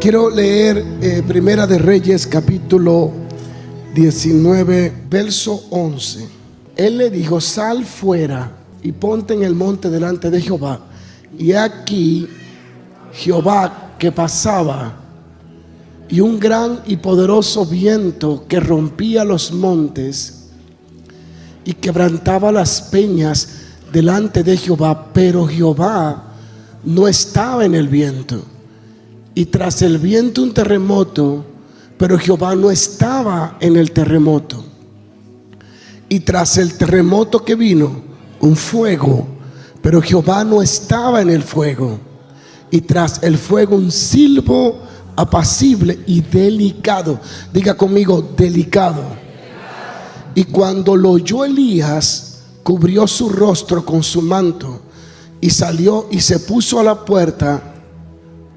Quiero leer Primera de Reyes capítulo 19 verso 11. Él le dijo: sal fuera y ponte en el monte delante de Jehová. Y aquí Jehová que pasaba, y un gran y poderoso viento que rompía los montes y quebrantaba las peñas delante de Jehová. Pero Jehová no estaba en el viento. Y tras el viento un terremoto, pero Jehová no estaba en el terremoto. Y tras el terremoto que vino, un fuego, pero Jehová no estaba en el fuego. Y tras el fuego un silbo apacible y delicado. Diga conmigo: delicado. Y cuando lo oyó Elías, cubrió su rostro con su manto y salió y se puso a la puerta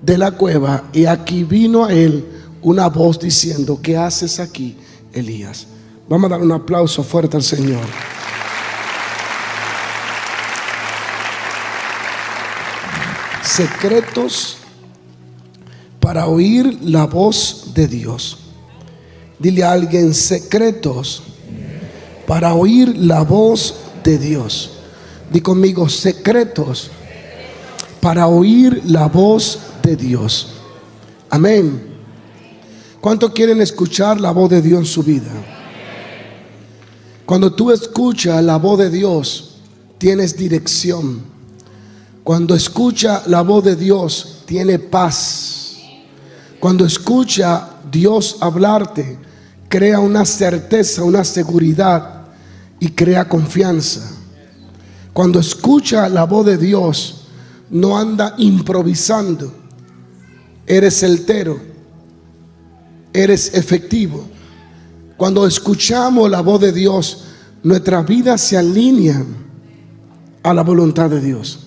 de la cueva. Y aquí vino a él una voz diciendo: ¿qué haces aquí, Elías? Vamos a dar un aplauso fuerte al Señor. Secretos para oír la voz de Dios. Dile a alguien: secretos para oír la voz de Dios. Di conmigo: secretos para oír la voz de Dios. Amén. ¿Cuántos quieren escuchar la voz de Dios en su vida? Cuando tú escuchas la voz de Dios, tienes dirección. Cuando escuchas la voz de Dios, tiene paz. Cuando escucha Dios hablarte, crea una certeza, una seguridad y crea confianza. Cuando escucha la voz de Dios, no anda improvisando. Eres certero, eres efectivo. Cuando escuchamos la voz de Dios, nuestras vidas se alinean a la voluntad de Dios,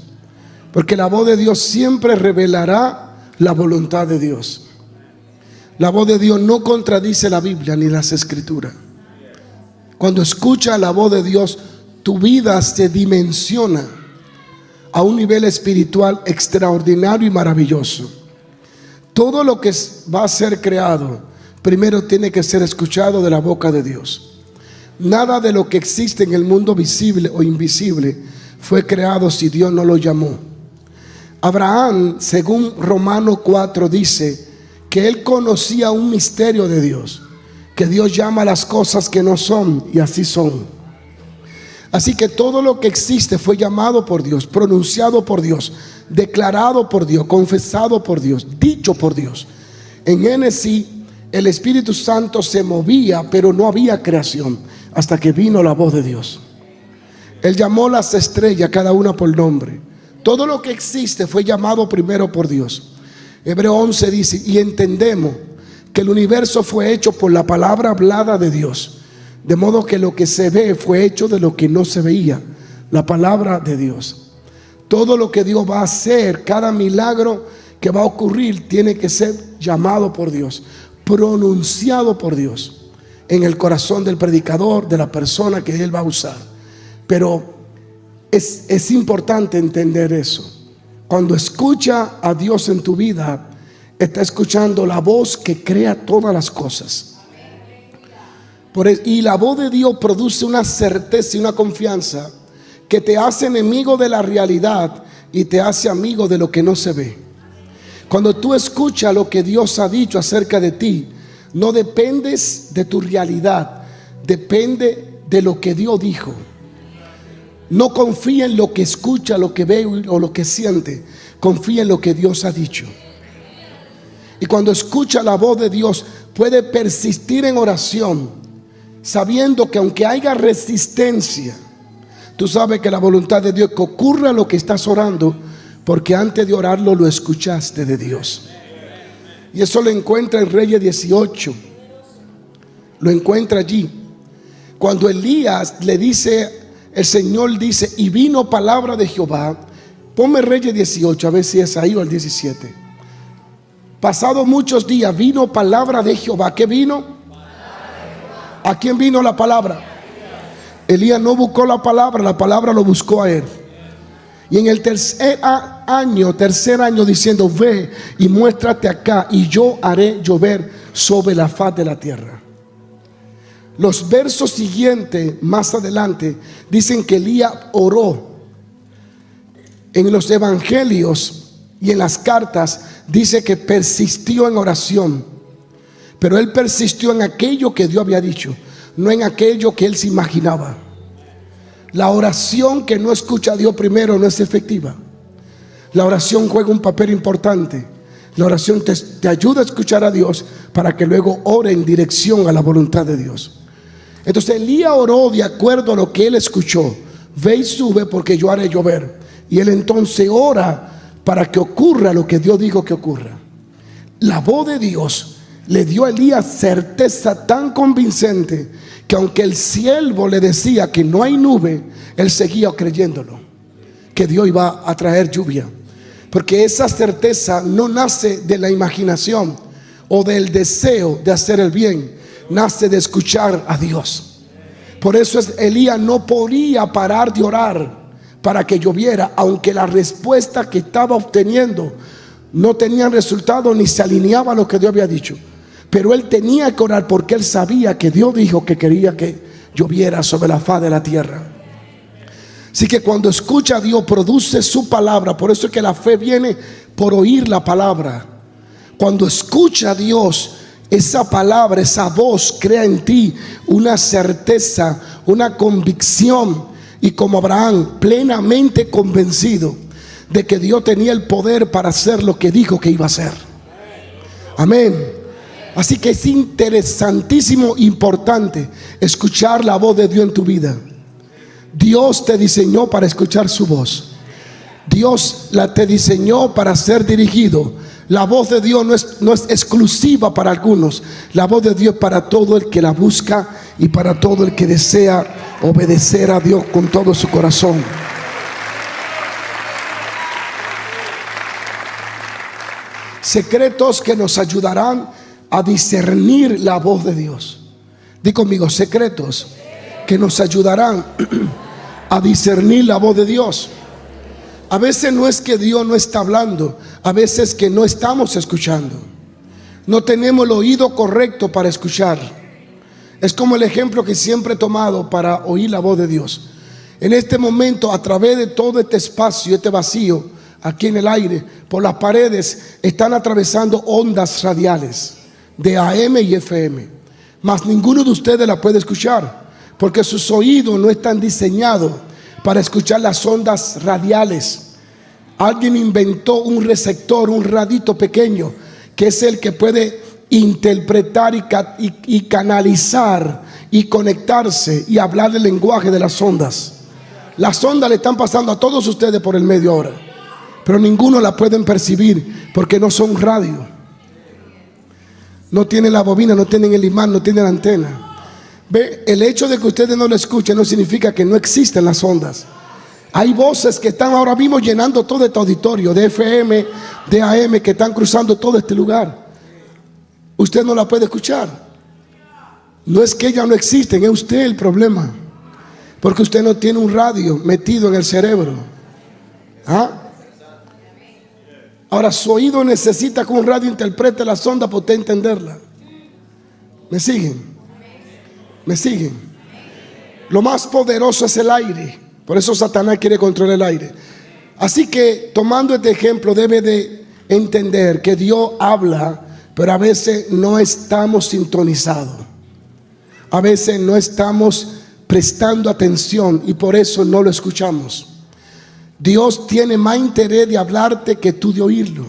porque la voz de Dios siempre revelará la voluntad de Dios. La voz de Dios no contradice la Biblia ni las Escrituras. Cuando escuchas la voz de Dios, tu vida se dimensiona a un nivel espiritual extraordinario y maravilloso. Todo lo que va a ser creado, primero tiene que ser escuchado de la boca de Dios. Nada de lo que existe en el mundo visible o invisible fue creado si Dios no lo llamó. Abraham, según Romanos 4, dice que él conocía un misterio de Dios, que Dios llama a las cosas que no son y así son. Así que todo lo que existe fue llamado por Dios, pronunciado por Dios, declarado por Dios, confesado por Dios, dicho por Dios. En Génesis el Espíritu Santo se movía, pero no había creación hasta que vino la voz de Dios. Él llamó las estrellas, cada una por nombre. Todo lo que existe fue llamado primero por Dios. Hebreo 11 dice: y entendemos que el universo fue hecho por la palabra hablada de Dios, de modo que lo que se ve fue hecho de lo que no se veía, la palabra de Dios. Todo lo que Dios va a hacer, cada milagro que va a ocurrir, tiene que ser llamado por Dios, pronunciado por Dios en el corazón del predicador, de la persona que Él va a usar. Pero es importante entender eso. Cuando escucha a Dios en tu vida, está escuchando la voz que crea todas las cosas. Y la voz de Dios produce una certeza y una confianza que te hace enemigo de la realidad y te hace amigo de lo que no se ve. Cuando tú escuchas lo que Dios ha dicho acerca de ti, no dependes de tu realidad, depende de lo que Dios dijo. No confía en lo que escucha, lo que ve o lo que siente. Confía en lo que Dios ha dicho. Y cuando escucha la voz de Dios, puede persistir en oración, sabiendo que aunque haya resistencia, tú sabes que la voluntad de Dios es que ocurra lo que estás orando, porque antes de orarlo lo escuchaste de Dios. Y eso lo encuentra en Reyes 18. Lo encuentra allí. Cuando Elías le dice, el Señor dice: y vino palabra de Jehová. Ponme Reyes 18, a ver si es ahí o el 17. Pasado muchos días vino palabra de Jehová. ¿Qué vino? ¿A quién vino la palabra? Elías no buscó la palabra lo buscó a él. Y en el tercer año diciendo: ve y muéstrate acá, y yo haré llover sobre la faz de la tierra. Los versos siguientes, más adelante, dicen que Elías oró. En los evangelios y en las cartas dice que persistió en oración. Pero él persistió en aquello que Dios había dicho, no en aquello que él se imaginaba. La oración que no escucha a Dios primero no es efectiva. La oración juega un papel importante. La oración te ayuda a escuchar a Dios para que luego ore en dirección a la voluntad de Dios. Entonces Elías oró de acuerdo a lo que él escuchó: ve y sube porque yo haré llover. Y él entonces ora para que ocurra lo que Dios dijo que ocurra. La voz de Dios le dio a Elías certeza tan convincente que aunque el siervo le decía que no hay nube, él seguía creyéndolo, que Dios iba a traer lluvia. Porque esa certeza no nace de la imaginación o del deseo de hacer el bien, nace de escuchar a Dios. Por eso Elías no podía parar de orar para que lloviera, aunque la respuesta que estaba obteniendo no tenía resultado ni se alineaba a lo que Dios había dicho. Pero él tenía que orar porque él sabía que Dios dijo que quería que lloviera sobre la faz de la tierra. Así que cuando escucha a Dios, produce su palabra. Por eso es que la fe viene por oír la palabra. Cuando escucha a Dios, esa palabra, esa voz crea en ti una certeza, una convicción. Y como Abraham, plenamente convencido de que Dios tenía el poder para hacer lo que dijo que iba a hacer. Amén. Así que es interesantísimo, importante escuchar la voz de Dios en tu vida. Dios te diseñó para escuchar su voz. Dios te diseñó para ser dirigido. La voz de Dios no es exclusiva para algunos. La voz de Dios es para todo el que la busca y para todo el que desea obedecer a Dios con todo su corazón. Secretos que nos ayudarán a discernir la voz de Dios. Di conmigo: secretos que nos ayudarán a discernir la voz de Dios. A veces no es que Dios no está hablando, a veces que no estamos escuchando. No tenemos el oído correcto para escuchar. Es como el ejemplo que siempre he tomado para oír la voz de Dios. En este momento, a través de todo este espacio, este vacío, aquí en el aire, por las paredes, están atravesando ondas radiales de AM y FM. Mas ninguno de ustedes la puede escuchar, porque sus oídos no están diseñados para escuchar las ondas radiales. Alguien inventó un receptor, un radito pequeño, que es el que puede interpretar y canalizar y conectarse y hablar el lenguaje de las ondas. Las ondas le están pasando a todos ustedes por el medio ahora, pero ninguno la pueden percibir porque no son radio. No tienen la bobina, no tienen el imán, no tienen la antena. Ve, el hecho de que ustedes no lo escuchen no significa que no existen las ondas. Hay voces que están ahora mismo llenando todo este auditorio de FM, de AM, que están cruzando todo este lugar. Usted no la puede escuchar. No es que ellas no existen, es usted el problema, porque usted no tiene un radio metido en el cerebro. ¿Ah? Ahora su oído necesita que un radio interprete las ondas para usted entenderla. ¿Me siguen? ¿Me siguen? Lo más poderoso es el aire. Por eso Satanás quiere controlar el aire. Así que, tomando este ejemplo, debe de entender que Dios habla, pero a veces no estamos sintonizados. A veces no estamos prestando atención y por eso no lo escuchamos. Dios tiene más interés de hablarte que tú de oírlo.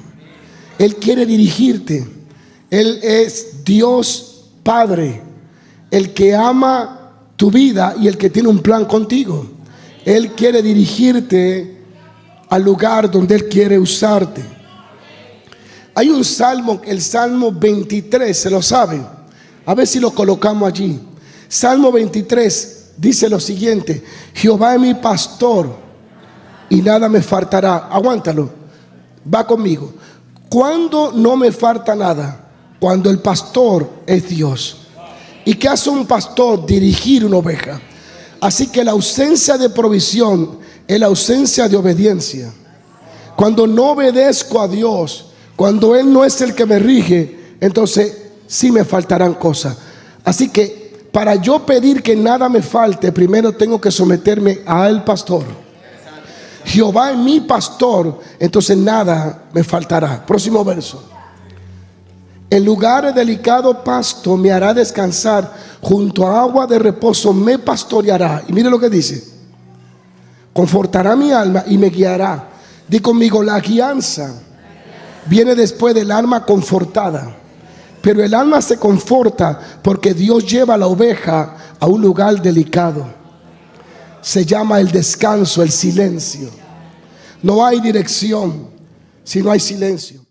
Él quiere dirigirte. Él es Dios Padre, el que ama tu vida y el que tiene un plan contigo. Él quiere dirigirte al lugar donde Él quiere usarte. Hay un salmo, el Salmo 23, ¿se lo saben? A ver si lo colocamos allí. Salmo 23 dice lo siguiente: Jehová es mi pastor y nada me faltará. Aguántalo, va conmigo. ¿Cuándo no me falta nada? Cuando el pastor es Dios. ¿Y qué hace un pastor? Dirigir una oveja. Así que la ausencia de provisión es la ausencia de obediencia. Cuando no obedezco a Dios, cuando Él no es el que me rige, entonces sí me faltarán cosas. Así que para yo pedir que nada me falte, primero tengo que someterme al pastor. Jehová es mi pastor, entonces nada me faltará. Próximo verso. En lugares delicados pasto me hará descansar, junto a agua de reposo me pastoreará. Y mire lo que dice: confortará mi alma y me guiará. Di conmigo, la guianza viene después del alma confortada. Pero el alma se conforta porque Dios lleva a la oveja a un lugar delicado. Se llama el descanso, el silencio. No hay dirección si no hay silencio.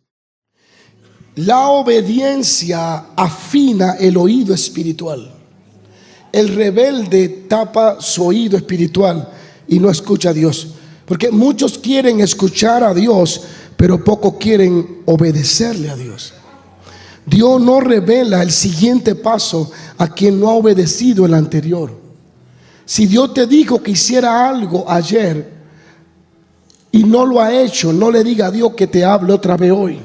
La obediencia afina el oído espiritual. El rebelde tapa su oído espiritual y no escucha a Dios. Porque muchos quieren escuchar a Dios, pero pocos quieren obedecerle a Dios. Dios no revela el siguiente paso a quien no ha obedecido el anterior. Si Dios te dijo que hiciera algo ayer y no lo ha hecho, no le diga a Dios que te hable otra vez hoy.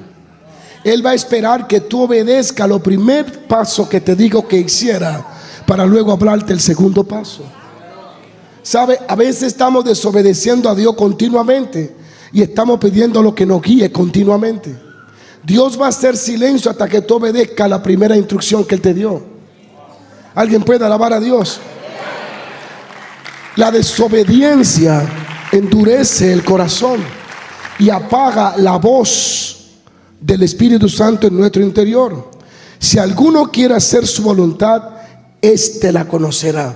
Él va a esperar que tú obedezcas lo primer paso que te digo que hiciera, para luego hablarte el segundo paso. ¿Sabe? A veces estamos desobedeciendo a Dios continuamente y estamos pidiendo lo que nos guíe continuamente. Dios va a hacer silencio hasta que tú obedezcas la primera instrucción que Él te dio. ¿Alguien puede alabar a Dios? La desobediencia endurece el corazón y apaga la voz del Espíritu Santo en nuestro interior. Si alguno quiere hacer su voluntad, éste la conocerá.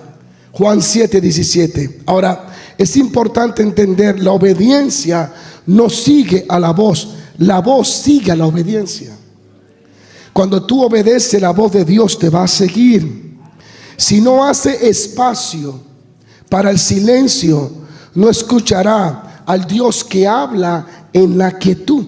Juan 7:17. Ahora, es importante entender, la obediencia no sigue a la voz sigue a la obediencia. Cuando tú obedeces, la voz de Dios te va a seguir. Si no hace espacio para el silencio, no escuchará al Dios que habla en la quietud.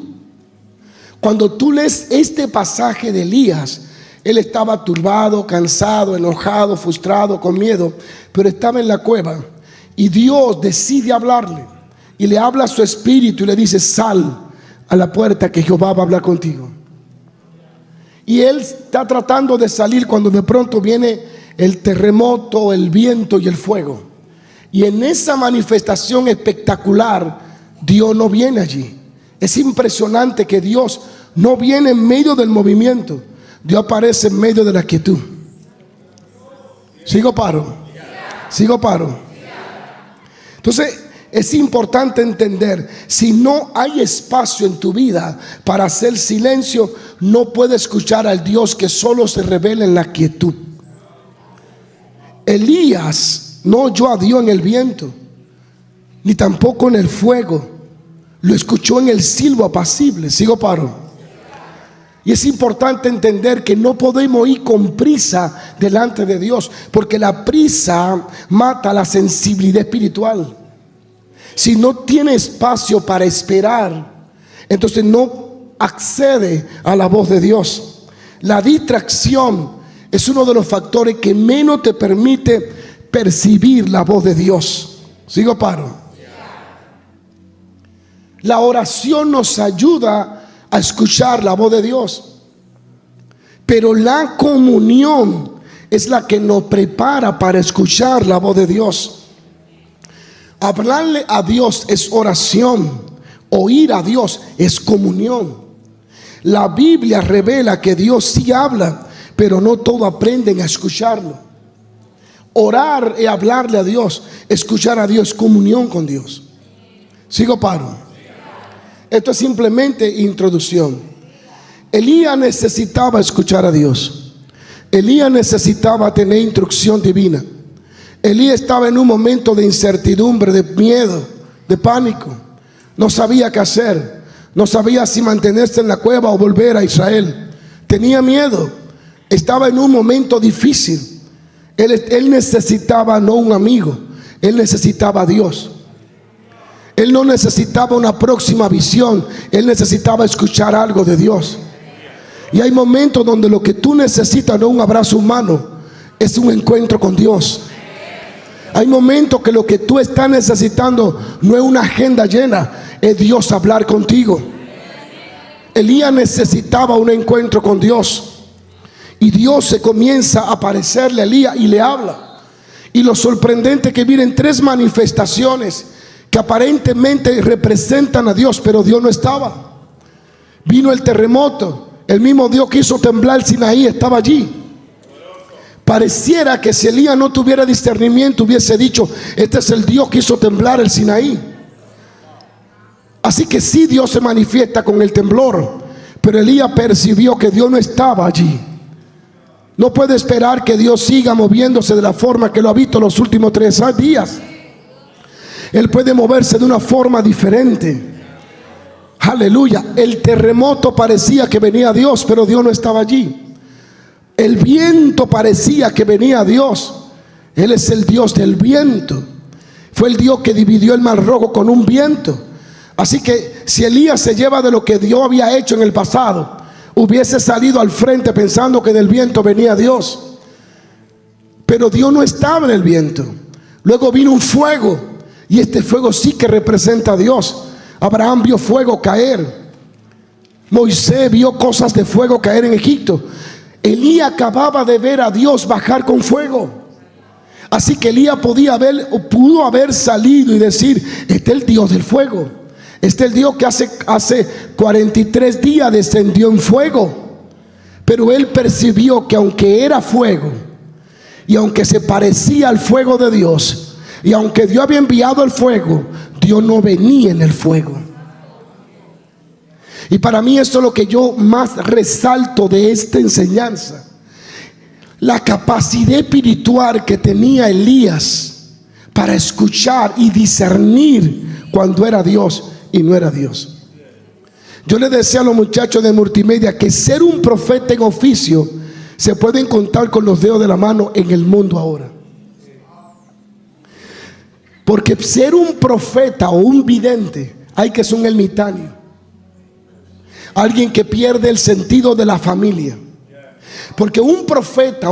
Cuando tú lees este pasaje de Elías, él estaba turbado, cansado, enojado, frustrado, con miedo, pero estaba en la cueva y Dios decide hablarle y le habla a su espíritu y le dice: sal a la puerta que Jehová va a hablar contigo. Y él está tratando de salir cuando de pronto viene el terremoto, el viento y el fuego. Y en esa manifestación espectacular, Dios no viene allí. Es impresionante que Dios no viene en medio del movimiento. Dios aparece en medio de la quietud. ¿Sigo paro? Entonces es importante entender, si no hay espacio en tu vida para hacer silencio, no puedes escuchar al Dios que solo se revela en la quietud. Elías no oyó a Dios en el viento, ni tampoco en el fuego. Lo escuchó en el silbo apacible. ¿Sigo paro? Y es importante entender que no podemos ir con prisa delante de Dios, porque la prisa mata la sensibilidad espiritual. Si no tiene espacio para esperar, entonces no accede a la voz de Dios. La distracción es uno de los factores que menos te permite percibir la voz de Dios. ¿Sigo paro? La oración nos ayuda a escuchar la voz de Dios, pero la comunión es la que nos prepara para escuchar la voz de Dios. Hablarle a Dios es oración, oír a Dios es comunión. La Biblia revela que Dios sí habla, pero no todos aprenden a escucharlo. Orar es hablarle a Dios, escuchar a Dios es comunión con Dios. ¿Sigo paro? Esto es simplemente introducción. Elías necesitaba escuchar a Dios. Elías necesitaba tener instrucción divina. Elías estaba en un momento de incertidumbre, de miedo, de pánico. No sabía qué hacer. No sabía si mantenerse en la cueva o volver a Israel. Tenía miedo. Estaba en un momento difícil. Él necesitaba no un amigo, él necesitaba a Dios. Él no necesitaba una próxima visión, él necesitaba escuchar algo de Dios. Y hay momentos donde lo que tú necesitas no es un abrazo humano, es un encuentro con Dios. Hay momentos que lo que tú estás necesitando no es una agenda llena, es Dios hablar contigo. Elías necesitaba un encuentro con Dios, y Dios se comienza a aparecerle a Elías y le habla. Y lo sorprendente es que vienen tres manifestaciones que aparentemente representan a Dios, pero Dios no estaba. Vino el terremoto, el mismo Dios que hizo temblar el Sinaí estaba allí. Pareciera que si Elías no tuviera discernimiento hubiese dicho: este es el Dios que hizo temblar el Sinaí. Así que sí, Dios se manifiesta con el temblor, pero Elías percibió que Dios no estaba allí. No puede esperar que Dios siga moviéndose de la forma que lo ha visto los últimos 3 días. Él puede moverse de una forma diferente. Aleluya. El terremoto parecía que venía Dios, pero Dios no estaba allí. El viento parecía que venía Dios. Él es el Dios del viento. Fue el Dios que dividió el mar rojo con un viento. Así que si Elías se lleva de lo que Dios había hecho en el pasado, hubiese salido al frente pensando que del viento venía Dios. Pero Dios no estaba en el viento. Luego vino un fuego, y este fuego sí que representa a Dios. Abraham vio fuego caer. Moisés vio cosas de fuego caer en Egipto. Elías acababa de ver a Dios bajar con fuego. Así que Elías pudo haber salido y decir: este es el Dios del fuego. Este es el Dios que hace 43 días descendió en fuego. Pero él percibió que aunque era fuego, y aunque se parecía al fuego de Dios, y aunque Dios había enviado el fuego, Dios no venía en el fuego. Y para mí esto es lo que yo más resalto de esta enseñanza: la capacidad espiritual que tenía Elías para escuchar y discernir cuando era Dios y no era Dios. Yo le decía a los muchachos de multimedia que ser un profeta en oficio se pueden contar con los dedos de la mano en el mundo ahora. Porque ser un profeta o un vidente, hay que ser un ermitaño, alguien que pierde el sentido de la familia. Porque un profeta,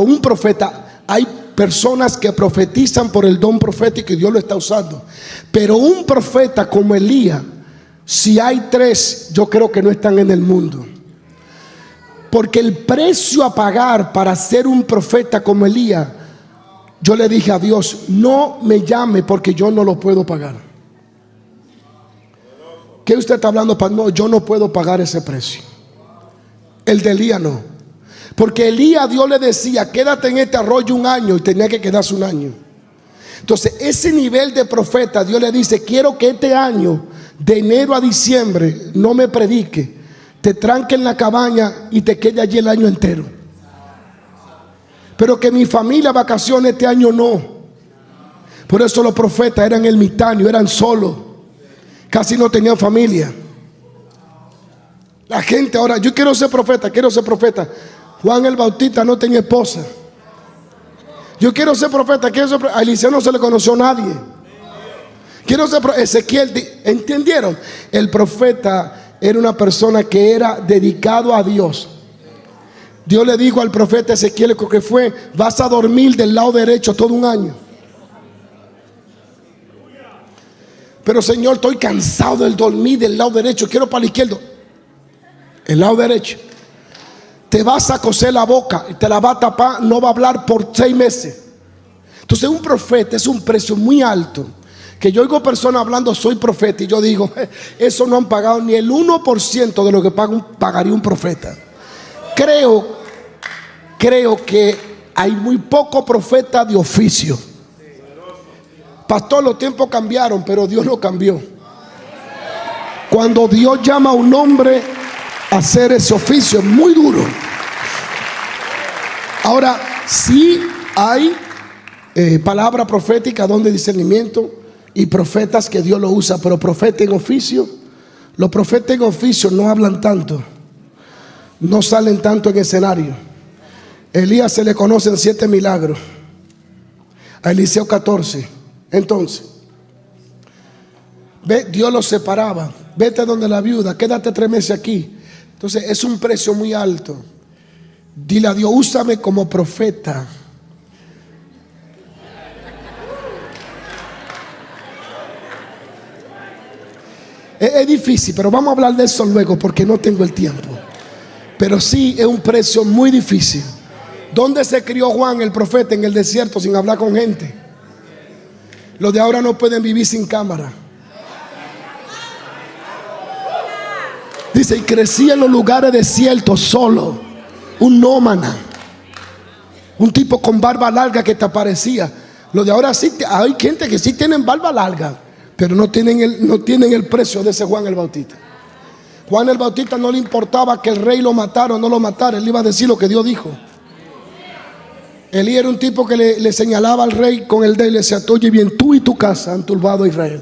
hay personas que profetizan por el don profético y Dios lo está usando. Pero un profeta como Elías, si hay 3, yo creo que no están en el mundo. Porque el precio a pagar para ser un profeta como Elías, yo le dije a Dios: no me llame porque yo no lo puedo pagar. ¿Qué usted está hablando? No, yo no puedo pagar ese precio. El de Elías no. Porque Elías, Dios le decía: quédate en este arroyo 1 año, y tenía que quedarse 1 año. Entonces ese nivel de profeta, Dios le dice: quiero que este año, de enero a diciembre, no me predique, te tranque en la cabaña y te quede allí el año entero. Pero que mi familia vacaciones este año no. Por eso los profetas eran ermitaños, eran solos, casi no tenían familia. La gente ahora: yo quiero ser profeta, quiero ser profeta. Juan el Bautista no tenía esposa. Yo quiero ser profeta, quiero ser profeta. A Eliseo no se le conoció a nadie. Quiero ser profeta. Ezequiel, ¿entendieron? El profeta era una persona que era dedicado a Dios. Dios le dijo al profeta Ezequiel que fue: vas a dormir del lado derecho todo 1 año. Pero Señor, estoy cansado del dormir del lado derecho, quiero para el izquierdo. El lado derecho. Te vas a coser la boca y te la va a tapar, no va a hablar por 6 meses. Entonces un profeta es un precio muy alto. Que yo oigo personas hablando: soy profeta, y yo digo: eso no han pagado ni el 1% de lo que pagaría un profeta. Creo que hay muy poco profeta de oficio. Pastor, los tiempos cambiaron, pero Dios no cambió. Cuando Dios llama a un hombre a hacer ese oficio, es muy duro. Ahora, sí hay palabra profética donde discernimiento, y profetas que Dios lo usa, pero profeta en oficio, los profetas en oficio no hablan tanto, no salen tanto en escenario. Elías se le conocen 7 milagros, a Eliseo 14. Entonces, Dios los separaba: vete donde la viuda, quédate 3 meses aquí. Entonces es un precio muy alto. Dile a Dios: úsame como profeta. Es difícil, pero vamos a hablar de eso luego porque no tengo el tiempo. Pero sí es un precio muy difícil. ¿Dónde se crió Juan el profeta? En el desierto, sin hablar con gente. Los de ahora no pueden vivir sin cámara. Dice, y crecía en los lugares desiertos solo, un nómada, un tipo con barba larga que te aparecía. Los de ahora sí, hay gente que sí tienen barba larga, pero no tienen el precio de ese Juan el Bautista. Juan el Bautista no le importaba que el rey lo matara o no lo matara, él iba a decir lo que Dios dijo. Elías era un tipo que le señalaba al rey con el dedo y le decía, oye bien, tú y tu casa han turbado a Israel.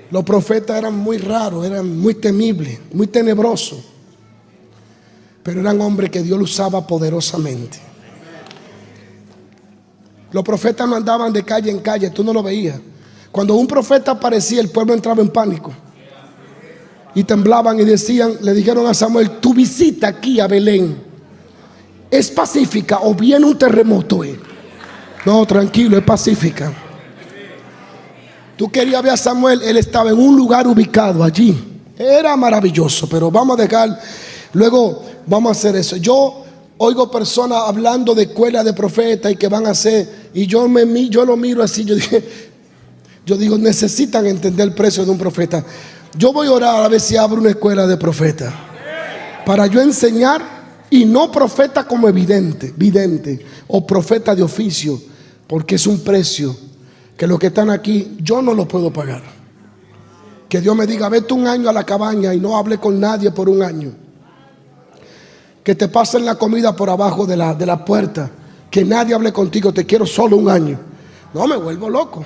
Los profetas eran muy raros, eran muy temibles, muy tenebrosos, pero eran hombres que Dios los usaba poderosamente. Los profetas no andaban de calle en calle, tú no lo veías. Cuando un profeta aparecía, el pueblo entraba en pánico y temblaban y le dijeron a Samuel, tu visita aquí a Belén ¿es pacífica o viene un terremoto? No, tranquilo, es pacífica. Tú querías ver a Samuel, él estaba en un lugar ubicado allí. Era maravilloso, pero vamos a dejar, luego vamos a hacer eso. Yo oigo personas hablando de escuela de profetas y que van a hacer, y yo lo miro así, yo digo, necesitan entender el precio de un profeta. Yo voy a orar a ver si abro una escuela de profetas para yo enseñar, y no profeta como vidente o profeta de oficio, porque es un precio que los que están aquí yo no lo puedo pagar. Que Dios me diga, vete un año a la cabaña y no hable con nadie por un año. Que te pasen la comida por abajo de la puerta, que nadie hable contigo, te quiero solo un año. No, me vuelvo loco.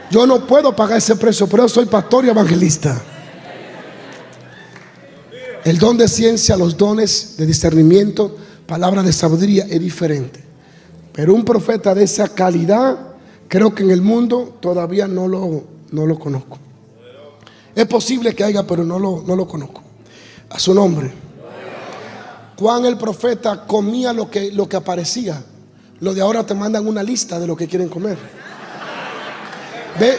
Yo no puedo pagar ese precio, pero yo soy pastor y evangelista. El don de ciencia, los dones de discernimiento, palabra de sabiduría es diferente. Pero un profeta de esa calidad, creo que en el mundo todavía no lo conozco. Es posible que haya, pero no lo conozco. A su nombre. Juan el profeta comía lo que aparecía. Los de ahora te mandan una lista de lo que quieren comer. Ve,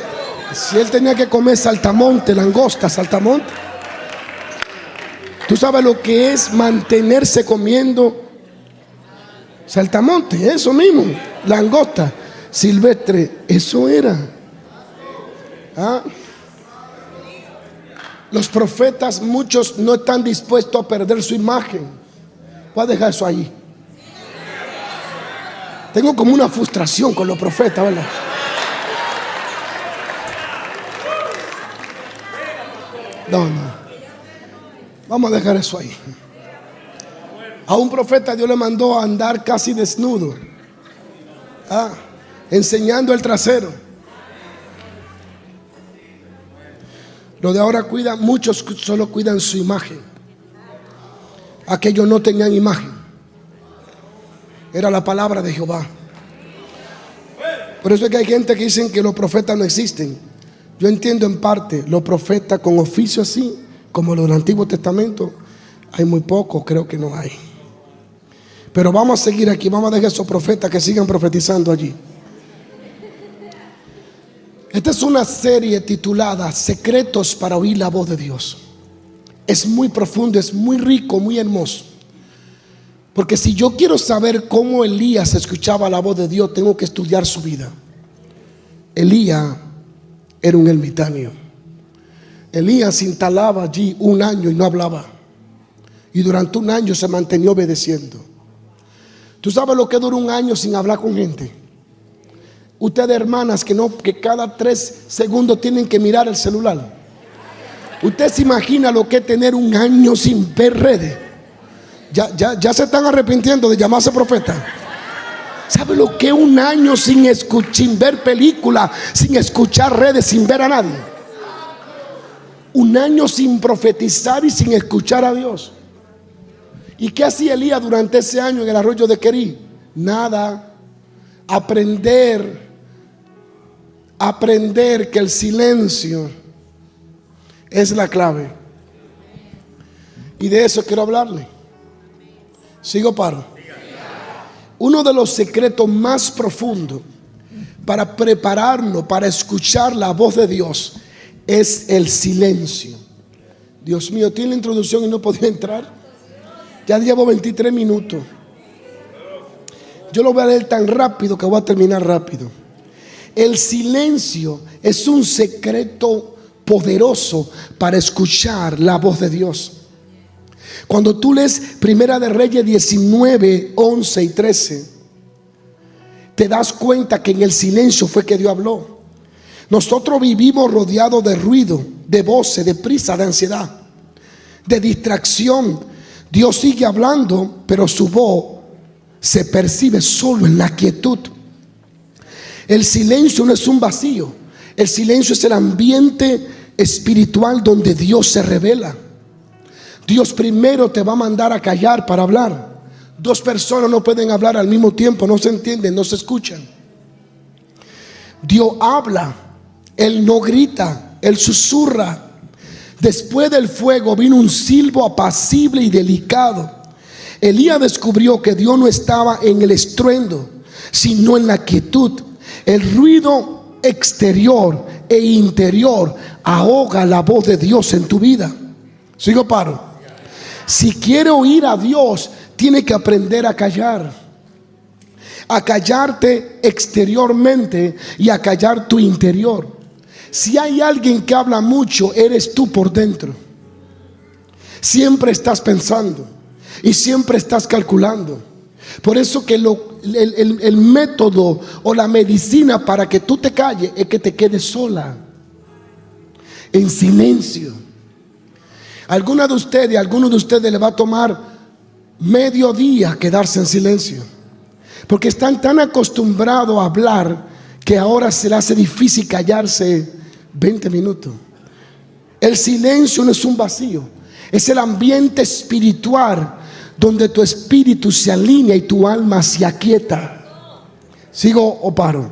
si él tenía que comer saltamonte, langosta, saltamonte. Tú sabes lo que es mantenerse comiendo saltamonte, eso mismo, langosta silvestre, eso era. Los profetas, muchos no están dispuestos a perder su imagen. Voy a dejar eso ahí. Tengo como una frustración con los profetas, ¿verdad? No. Vamos a dejar eso ahí. A un profeta Dios le mandó a andar casi desnudo, enseñando el trasero. Los de ahora muchos solo cuidan su imagen. Aquellos no tenían imagen. Era la palabra de Jehová. Por eso es que hay gente que dicen que los profetas no existen. Yo entiendo en parte, los profetas con oficio así, como los del Antiguo Testamento, hay muy pocos, creo que no hay. Pero vamos a seguir aquí, vamos a dejar esos profetas que sigan profetizando allí. Esta es una serie titulada Secretos para oír la voz de Dios. Es muy profundo, es muy rico, muy hermoso. Porque si yo quiero saber cómo Elías escuchaba la voz de Dios, tengo que estudiar su vida. Elías era un ermitaño. Elías se instalaba allí un año y no hablaba. Y durante un año se mantenía obedeciendo. ¿Tú sabes lo que dura un año sin hablar con gente? Ustedes, hermanas, que cada 3 segundos tienen que mirar el celular. ¿Usted se imagina lo que es tener un año sin ver redes? Ya se están arrepintiendo de llamarse profeta. ¿Sabe lo que es un año sin ver películas, sin escuchar redes, sin ver a nadie? Un año sin profetizar y sin escuchar a Dios. ¿Y qué hacía Elías durante ese año en el arroyo de Querí? Nada. Aprender que el silencio es la clave. Y de eso quiero hablarle. ¿Sigo paro? Uno de los secretos más profundos para prepararnos para escuchar la voz de Dios es el silencio. Dios mío, tiene la introducción y no podía entrar. Ya llevo 23 minutos. Yo lo voy a leer tan rápido que voy a terminar rápido. El silencio es un secreto poderoso para escuchar la voz de Dios. Cuando tú lees Primera de Reyes 19, 11 y 13, te das cuenta que en el silencio fue que Dios habló. Nosotros vivimos rodeados de ruido, de voces, de prisa, de ansiedad, de distracción. Dios sigue hablando, pero su voz se percibe solo en la quietud. El silencio no es un vacío. El silencio es el ambiente espiritual donde Dios se revela. Dios primero te va a mandar a callar para hablar. Dos personas no pueden hablar al mismo tiempo, no se entienden, no se escuchan. Dios habla, Él no grita, Él susurra. Después del fuego vino un silbo apacible y delicado. Elías descubrió que Dios no estaba en el estruendo, sino en la quietud. El ruido exterior e interior ahoga la voz de Dios en tu vida. ¿Sigo paro? Si quiere oír a Dios, tiene que aprender a callar. A callarte exteriormente y a callar tu interior. Si hay alguien que habla mucho, eres tú por dentro. Siempre estás pensando y siempre estás calculando. Por eso que el método o la medicina para que tú te calles es que te quedes sola, en silencio. Alguno de ustedes le va a tomar medio día quedarse en silencio, porque están tan acostumbrados a hablar que ahora se les hace difícil callarse 20 minutos. El silencio no es un vacío, es el ambiente espiritual donde tu espíritu se alinea y tu alma se aquieta. ¿Sigo o paro?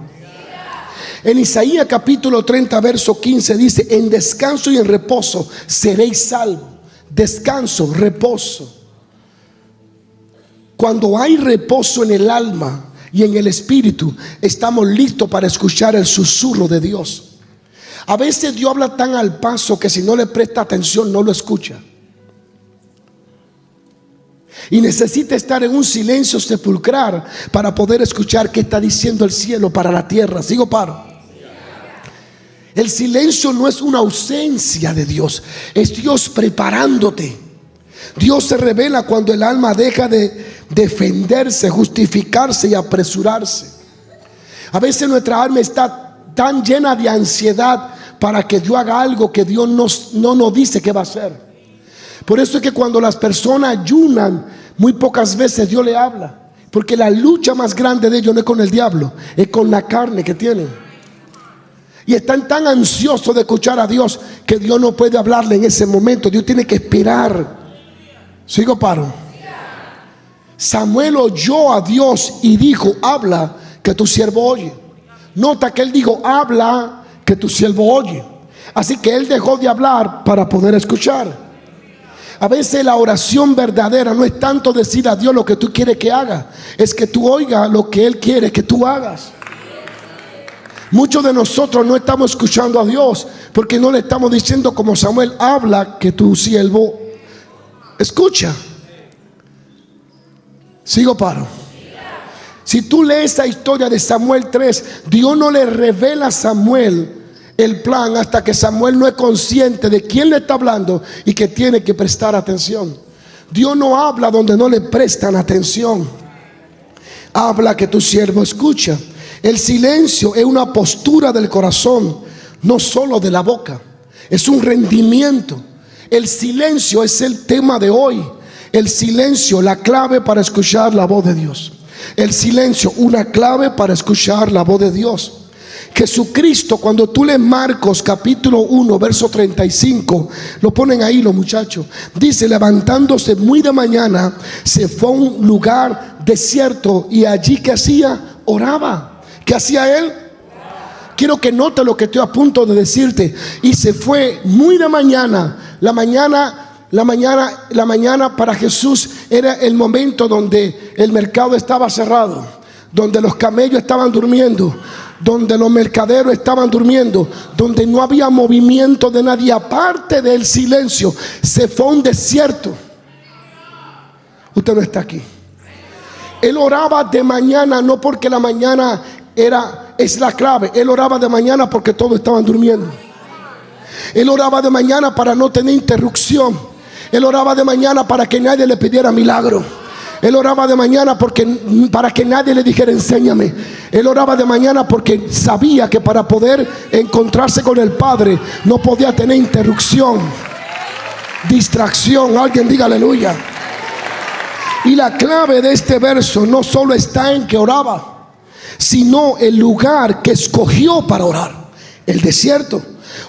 En Isaías capítulo 30 verso 15 dice: en descanso y en reposo seréis salvos. Descanso, reposo. Cuando hay reposo en el alma y en el espíritu, estamos listos para escuchar el susurro de Dios. A veces Dios habla tan al paso que si no le presta atención no lo escucha. Y necesita estar en un silencio sepulcral para poder escuchar qué está diciendo el cielo para la tierra. ¿Sigo paro? El silencio no es una ausencia de Dios, es Dios preparándote. Dios se revela cuando el alma deja de defenderse, justificarse y apresurarse. A veces nuestra alma está tan llena de ansiedad para que Dios haga algo que Dios no nos dice que va a hacer. Por eso es que cuando las personas ayunan, muy pocas veces Dios le habla, porque la lucha más grande de ellos no es con el diablo, es con la carne que tienen. Y están tan ansiosos de escuchar a Dios que Dios no puede hablarle en ese momento. Dios tiene que esperar. ¿Sigo paro? Samuel oyó a Dios y dijo: habla, que tu siervo oye. Nota que él dijo: habla, que tu siervo oye. Así que él dejó de hablar para poder escuchar. A veces la oración verdadera no es tanto decir a Dios lo que tú quieres que haga, es que tú oigas lo que Él quiere que tú hagas. Muchos de nosotros no estamos escuchando a Dios porque no le estamos diciendo como Samuel: habla, que tu siervo escucha. ¿Sigo paro? Si tú lees esa historia de Samuel 3, Dios no le revela a Samuel el plan hasta que Samuel no es consciente de quién le está hablando y que tiene que prestar atención. Dios no habla donde no le prestan atención. Habla, que tu siervo escucha. El silencio es una postura del corazón, no solo de la boca. Es un rendimiento. El silencio es el tema de hoy. El silencio, la clave para escuchar la voz de Dios. El silencio, una clave para escuchar la voz de Dios. Jesucristo, cuando tú lees Marcos capítulo 1 verso 35, lo ponen ahí los muchachos, dice: levantándose muy de mañana, se fue a un lugar desierto y allí, ¿qué hacía? Oraba. ¿Qué hacía él? Quiero que note lo que estoy a punto de decirte. Y se fue muy de mañana. La mañana para Jesús era el momento donde el mercado estaba cerrado, donde los camellos estaban durmiendo, donde los mercaderes estaban durmiendo, donde no había movimiento de nadie, aparte del silencio, se fue a un desierto. Usted no está aquí. Él oraba de mañana, no porque la mañana es la clave. Él oraba de mañana porque todos estaban durmiendo. Él oraba de mañana para no tener interrupción. Él oraba de mañana para que nadie le pidiera milagro. Él oraba de mañana para que nadie le dijera enséñame. Él oraba de mañana porque sabía que para poder encontrarse con el Padre no podía tener interrupción, distracción. Alguien diga aleluya. Y la clave de este verso no solo está en que oraba, sino el lugar que escogió para orar. El desierto,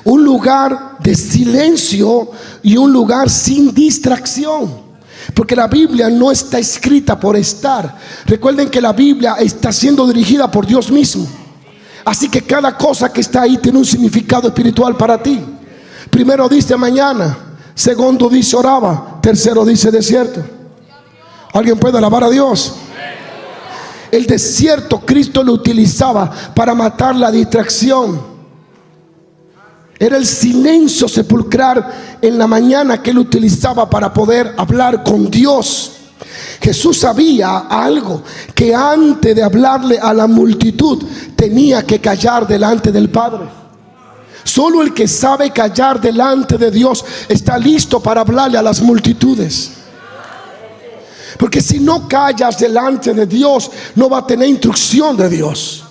un lugar de silencio y un lugar sin distracción. Porque la Biblia no está escrita por estar. Recuerden que la Biblia está siendo dirigida por Dios mismo. Así que cada cosa que está ahí tiene un significado espiritual para ti. Primero dice mañana, segundo dice oraba, tercero dice desierto. ¿Alguien puede alabar a Dios? El desierto Cristo lo utilizaba para matar la distracción. Era el silencio sepulcral en la mañana que él utilizaba para poder hablar con Dios. Jesús sabía algo, que antes de hablarle a la multitud tenía que callar delante del Padre. Solo el que sabe callar delante de Dios está listo para hablarle a las multitudes. Porque si no callas delante de Dios, no va a tener instrucción de Dios.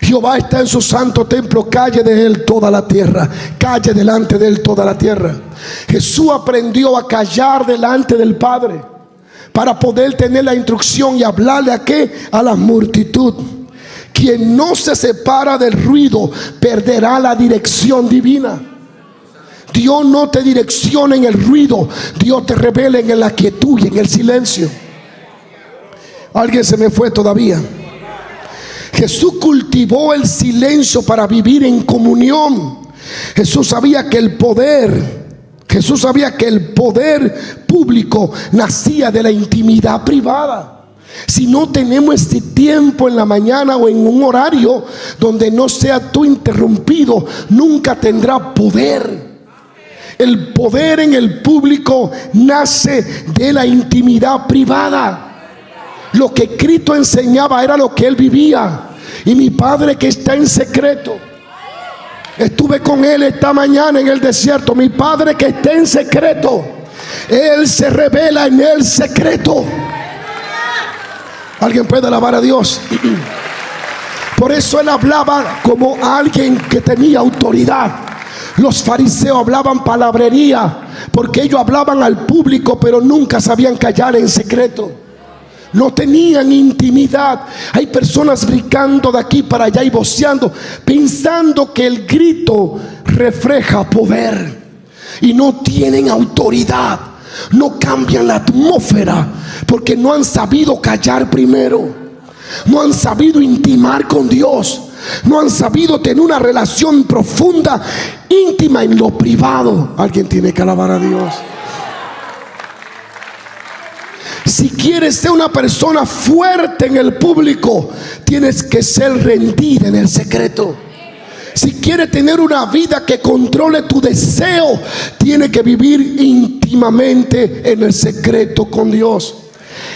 Jehová está en su santo templo, calle de él toda la tierra, calle delante de él toda la tierra. Jesús aprendió a callar delante del Padre para poder tener la instrucción y hablarle a qué, a la multitud. Quien no se separa del ruido perderá la dirección divina. Dios no te direcciona en el ruido, Dios te revela en la quietud y en el silencio. Alguien se me fue todavía. Jesús cultivó el silencio para vivir en comunión. Jesús sabía que el poder público nacía de la intimidad privada. Si no tenemos este tiempo en la mañana o en un horario donde no sea tú interrumpido, nunca tendrá poder. El poder en el público nace de la intimidad privada. Lo que Cristo enseñaba era lo que él vivía. Y mi Padre que está en secreto, estuve con él esta mañana en el desierto. Mi Padre que está en secreto, él se revela en el secreto. ¿Alguien puede alabar a Dios? Por eso él hablaba como alguien que tenía autoridad. Los fariseos hablaban palabrería porque ellos hablaban al público, pero nunca sabían callar en secreto. No tenían intimidad. Hay personas brincando de aquí para allá y voceando, pensando que el grito refleja poder, y no tienen autoridad. No cambian la atmósfera porque no han sabido callar primero. No han sabido intimar con Dios. No han sabido tener una relación profunda, íntima en lo privado. Alguien tiene que alabar a Dios. Si quieres ser una persona fuerte en el público, tienes que ser rendida en el secreto. Si quieres tener una vida que controle tu deseo, tienes que vivir íntimamente en el secreto con Dios.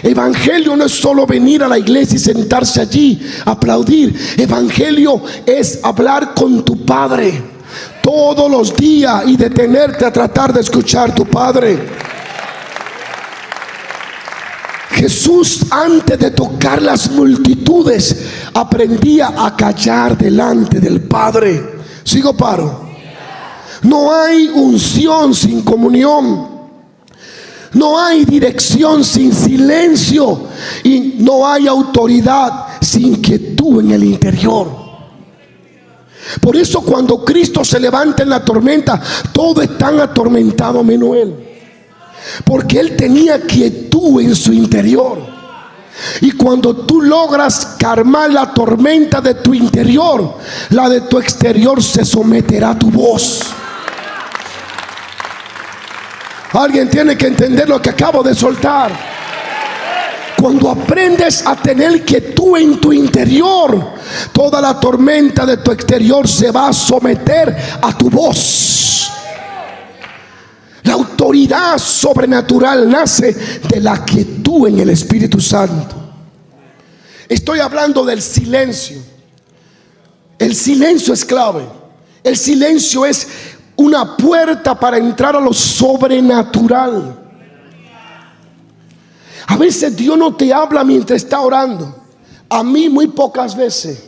Evangelio no es solo venir a la iglesia y sentarse allí, aplaudir. Evangelio es hablar con tu Padre todos los días y detenerte a tratar de escuchar a tu Padre. Jesús, antes de tocar las multitudes, aprendía a callar delante del Padre. ¿Sigo paro? No hay unción sin comunión. No hay dirección sin silencio. Y no hay autoridad sin quietud en el interior. Por eso cuando Cristo se levanta en la tormenta, todos están atormentados menos él. Porque él tenía quietud en su interior. Y cuando tú logras calmar la tormenta de tu interior, la de tu exterior se someterá a tu voz. Alguien tiene que entender lo que acabo de soltar. Cuando aprendes a tener quietud en tu interior, toda la tormenta de tu exterior se va a someter a tu voz. La autoridad sobrenatural nace de la quietud en el Espíritu Santo. Estoy hablando del silencio. El silencio es clave. El silencio es una puerta para entrar a lo sobrenatural. A veces Dios no te habla mientras está orando. A mí muy pocas veces.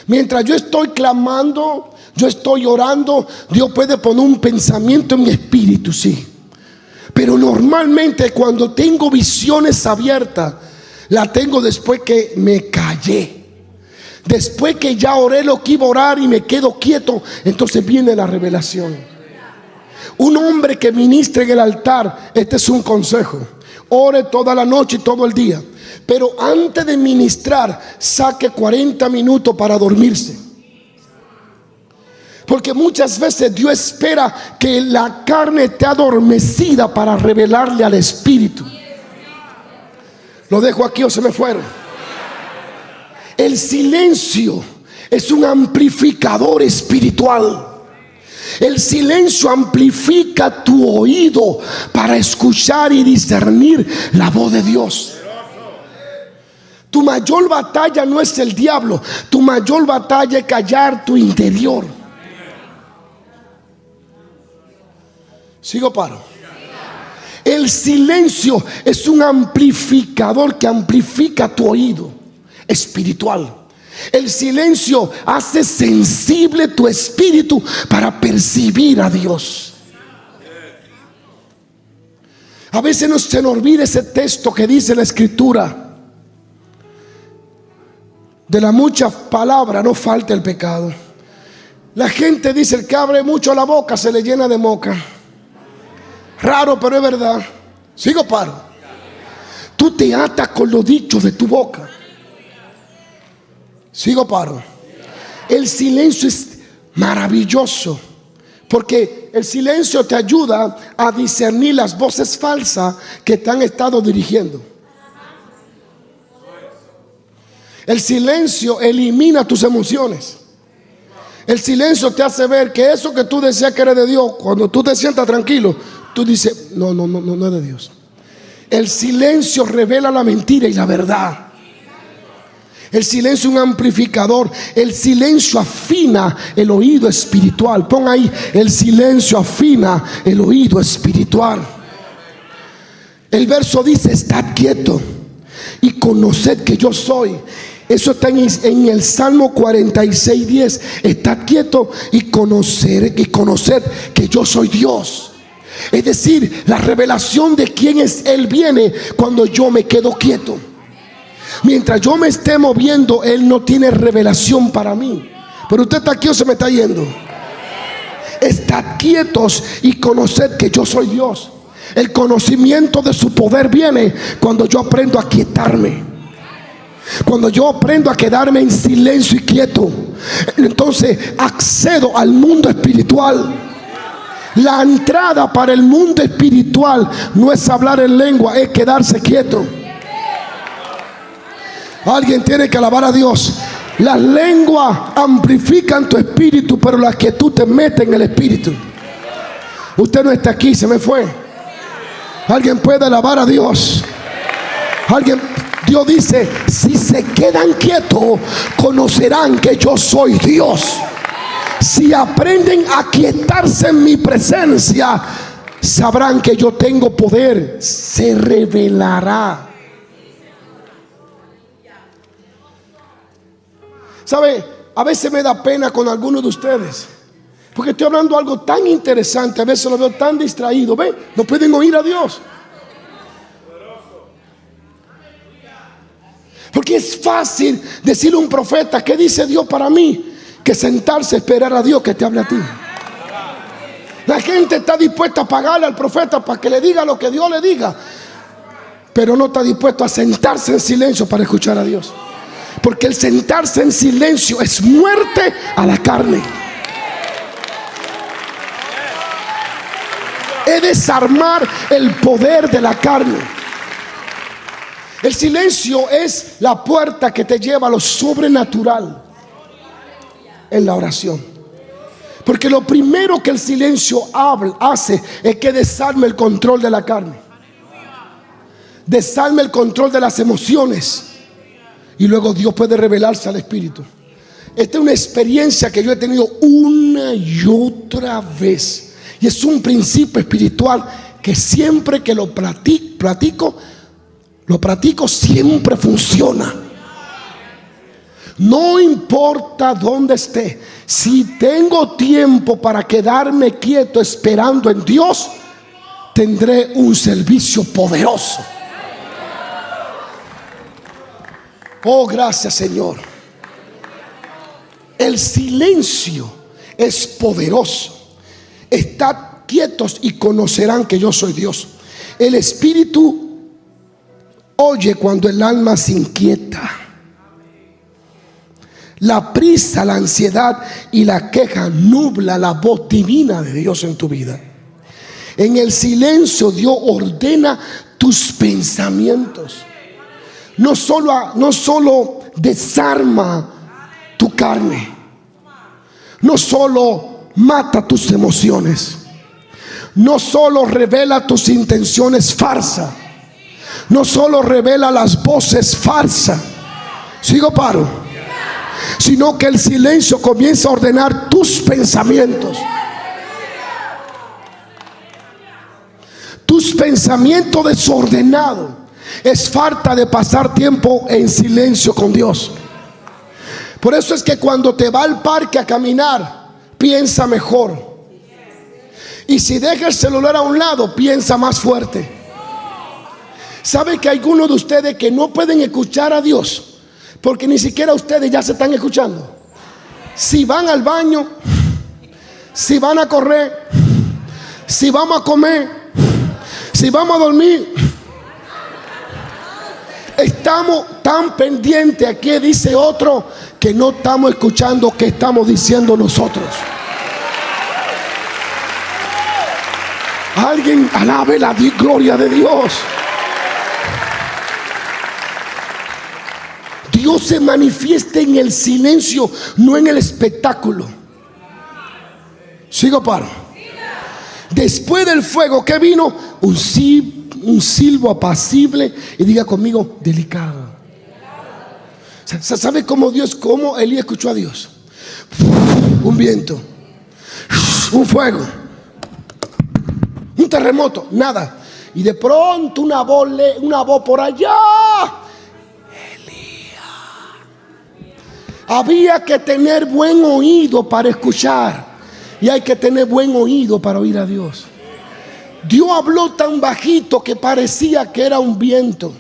Mientras yo estoy clamando, yo estoy orando, Dios puede poner un pensamiento en mi espíritu, sí. Pero normalmente cuando tengo visiones abiertas, la tengo después que me callé. Después que ya oré lo que iba a orar y me quedo quieto, entonces viene la revelación. Un hombre que ministre en el altar, este es un consejo: ore toda la noche y todo el día, pero antes de ministrar, saque 40 minutos para dormirse. Porque muchas veces Dios espera que la carne esté adormecida para revelarle al espíritu. ¿Lo dejo aquí o se me fueron? El silencio es un amplificador espiritual. El silencio amplifica tu oído para escuchar y discernir la voz de Dios. Tu mayor batalla no es el diablo. Tu mayor batalla es callar tu interior. ¿Sigo, paro? El silencio es un amplificador que amplifica tu oído espiritual. El silencio hace sensible tu espíritu para percibir a Dios. A veces se nos olvida ese texto que dice la Escritura: de la mucha palabra no falta el pecado. La gente dice: el que abre mucho la boca se le llena de moca. Raro, pero es verdad. Sigo, paro. Tú te atas con lo dicho de tu boca. Sigo, paro. El silencio es maravilloso, porque el silencio te ayuda a discernir las voces falsas que te han estado dirigiendo. El silencio elimina tus emociones. El silencio te hace ver que eso que tú decías que era de Dios, cuando tú te sientas tranquilo, tú dices: no es de Dios. El silencio revela la mentira y la verdad. El silencio es un amplificador. El silencio afina el oído espiritual. Pon ahí: el silencio afina el oído espiritual. El verso dice: estad quieto y conoced que yo soy. Eso está en el Salmo 46:10. Estad quieto y conocer que yo soy Dios. Es decir, la revelación de quién es Él viene cuando yo me quedo quieto. Mientras yo me esté moviendo, Él no tiene revelación para mí. Pero usted está aquí o se me está yendo. Estad quietos y conoced que yo soy Dios. El conocimiento de su poder viene cuando yo aprendo a quietarme. Cuando yo aprendo a quedarme en silencio y quieto, entonces accedo al mundo espiritual. La entrada para el mundo espiritual no es hablar en lengua, es quedarse quieto. Alguien tiene que alabar a Dios. Las lenguas amplifican tu espíritu, pero la quietud te mete en el espíritu. Usted no está aquí, se me fue. Alguien puede alabar a Dios. Dios dice: si se quedan quietos, conocerán que yo soy Dios. Si aprenden a quietarse en mi presencia, sabrán que yo tengo poder. Se revelará. ¿Sabe? A veces me da pena con algunos de ustedes, porque estoy hablando algo tan interesante. A veces lo veo tan distraído. ¿Ven? No pueden oír a Dios. Porque es fácil decirle a un profeta: ¿qué dice Dios para mí? Que sentarse a esperar a Dios que te hable a ti. La gente está dispuesta a pagarle al profeta para que le diga lo que Dios le diga, pero no está dispuesto a sentarse en silencio para escuchar a Dios. Porque el sentarse en silencio es muerte a la carne. Es desarmar el poder de la carne. El silencio es la puerta que te lleva a lo sobrenatural en la oración. Porque lo primero que el silencio hace es que desarme el control de la carne, desarme el control de las emociones, y luego Dios puede revelarse al espíritu. Esta es una experiencia que yo he tenido una y otra vez, y es un principio espiritual que siempre que lo practico, siempre funciona. No importa dónde esté, si tengo tiempo para quedarme quieto esperando en Dios, tendré un servicio poderoso. Oh, gracias, Señor. El silencio es poderoso. Estad quietos y conocerán que yo soy Dios. El espíritu oye cuando el alma se inquieta. La prisa, la ansiedad y la queja nubla la voz divina de Dios en tu vida. En el silencio Dios ordena tus pensamientos. No solo desarma tu carne, no solo mata tus emociones, no solo revela tus intenciones falsas, no solo revela las voces falsas. Sigo paro. Sino que el silencio comienza a ordenar tus pensamientos. Tus pensamientos desordenados es falta de pasar tiempo en silencio con Dios. Por eso es que cuando te va al parque a caminar, piensa mejor. Y si deja el celular a un lado, piensa más fuerte. ¿Sabe que hay algunos de ustedes que no pueden escuchar a Dios? Porque ni siquiera ustedes ya se están escuchando. Si van al baño, si van a correr, si vamos a comer, si vamos a dormir, estamos tan pendientes a qué dice otro que no estamos escuchando qué estamos diciendo nosotros. Alguien alabe la gloria de Dios. Dios se manifiesta en el silencio, no en el espectáculo. Sigo paro. Después del fuego, ¿qué vino? Un silbo apacible. Y diga conmigo, delicado. ¿Sabe cómo Elías escuchó a Dios? Un viento, un fuego, un terremoto, nada. Y de pronto una voz por allá. Había que tener buen oído para escuchar. Y hay que tener buen oído para oír a Dios. Dios habló tan bajito que parecía que era un viento.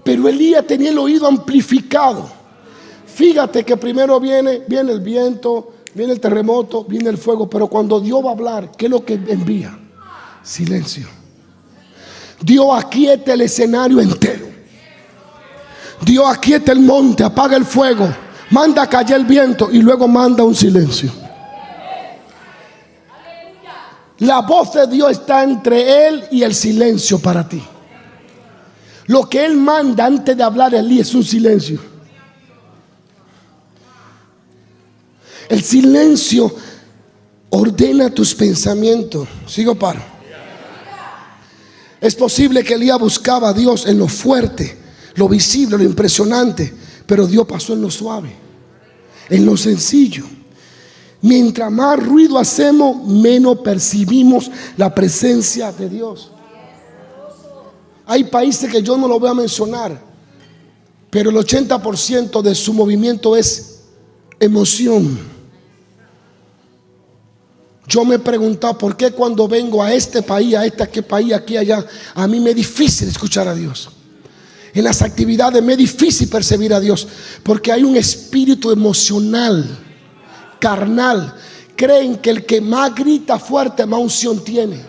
Pero Elías tenía el oído amplificado. Fíjate que primero viene el viento, viene el terremoto, viene el fuego. Pero cuando Dios va a hablar, ¿qué es lo que envía? Silencio. Dios aquieta el escenario entero. Dios aquieta el monte, apaga el fuego, manda a callar el viento y luego manda un silencio. La voz de Dios está entre Él y el silencio para ti. Lo que Él manda antes de hablar Elías es un silencio. El silencio ordena tus pensamientos. Sigo paro. Es posible que Elías buscaba a Dios en lo fuerte, lo visible, lo impresionante, pero Dios pasó en lo suave, en lo sencillo. Mientras más ruido hacemos, menos percibimos la presencia de Dios. Hay países que yo no lo voy a mencionar, pero el 80% de su movimiento es emoción. Yo me he preguntado por qué cuando vengo a este país, aquí, allá, a mí me es difícil escuchar a Dios. En las actividades me es difícil percibir a Dios, porque hay un espíritu emocional, carnal. Creen que el que más grita fuerte, más unción tiene.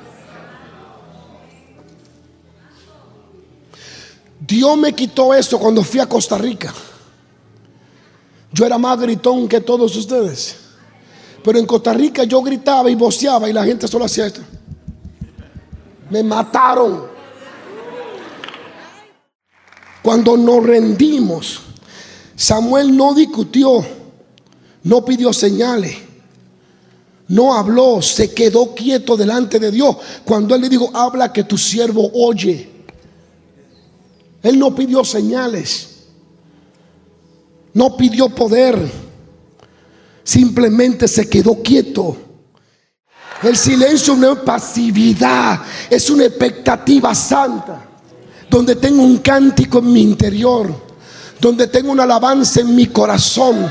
Dios me quitó eso cuando fui a Costa Rica. Yo era más gritón que todos ustedes. Pero en Costa Rica yo gritaba y voceaba y la gente solo hacía esto. Me mataron. Cuando nos rendimos, Samuel no discutió, no pidió señales, no habló, se quedó quieto delante de Dios. Cuando él le dijo, habla que tu siervo oye. Él no pidió señales, no pidió poder, simplemente se quedó quieto. El silencio no es pasividad, es una expectativa santa, donde tengo un cántico en mi interior, donde tengo una alabanza en mi corazón.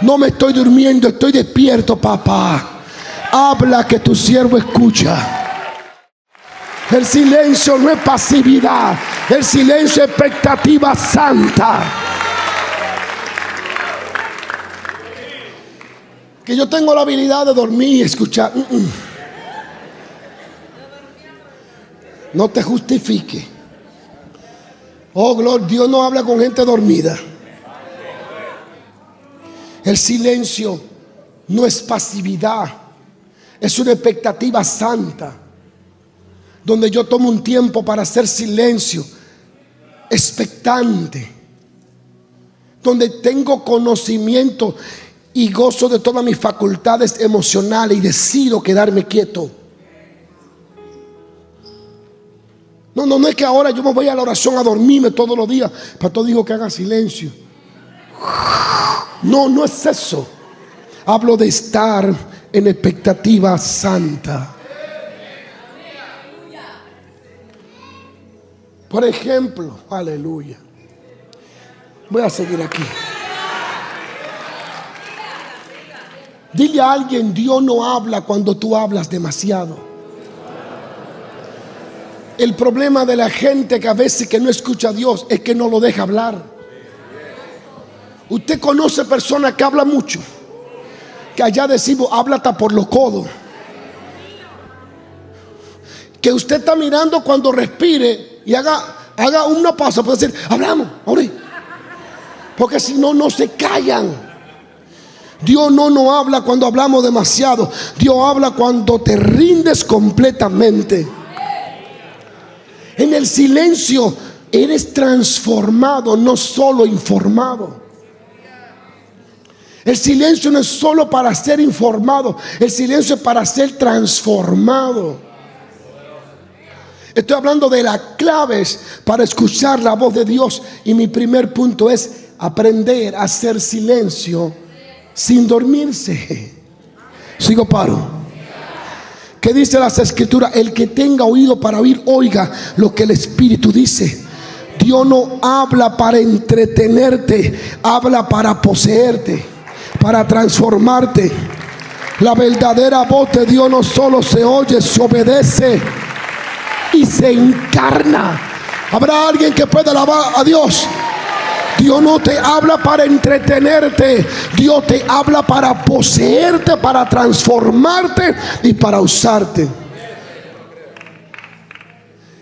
No me estoy durmiendo, estoy despierto, papá. Habla que tu siervo escucha. El silencio no es pasividad, el silencio es expectativa santa. Que yo tengo la habilidad de dormir y escuchar. No te justifique. Oh, gloria, Dios no habla con gente dormida. El silencio no es pasividad, es una expectativa santa, donde yo tomo un tiempo para hacer silencio, expectante, donde tengo conocimiento y gozo de todas mis facultades emocionales y decido quedarme quieto. No es que ahora yo me voy a la oración a dormirme todos los días. El pastor dijo que haga silencio. No es eso. Hablo de estar en expectativa santa. Por ejemplo, aleluya. Voy a seguir aquí. Dile a alguien, Dios no habla cuando tú hablas demasiado. El problema de la gente que a veces que no escucha a Dios es que no lo deja hablar. Usted conoce personas que hablan mucho, que allá decimos habla hasta por los codos, que usted está mirando cuando respire y haga una pausa, puede decir hablamos, ahora, porque si no, no se callan. Dios no habla cuando hablamos demasiado. Dios habla cuando te rindes completamente. En el silencio eres transformado, no solo informado. El silencio no es solo para ser informado, el silencio es para ser transformado. Estoy hablando de las claves para escuchar la voz de Dios. Y mi primer punto es aprender a hacer silencio sin dormirse. Sigo paro. ¿Qué dice las escrituras? El que tenga oído para oír, oiga lo que el Espíritu dice. Dios no habla para entretenerte, habla para poseerte, para transformarte. La verdadera voz de Dios no solo se oye, se obedece y se encarna. ¿Habrá alguien que pueda alabar a Dios? Dios no te habla para entretenerte, Dios te habla para poseerte, para transformarte y para usarte.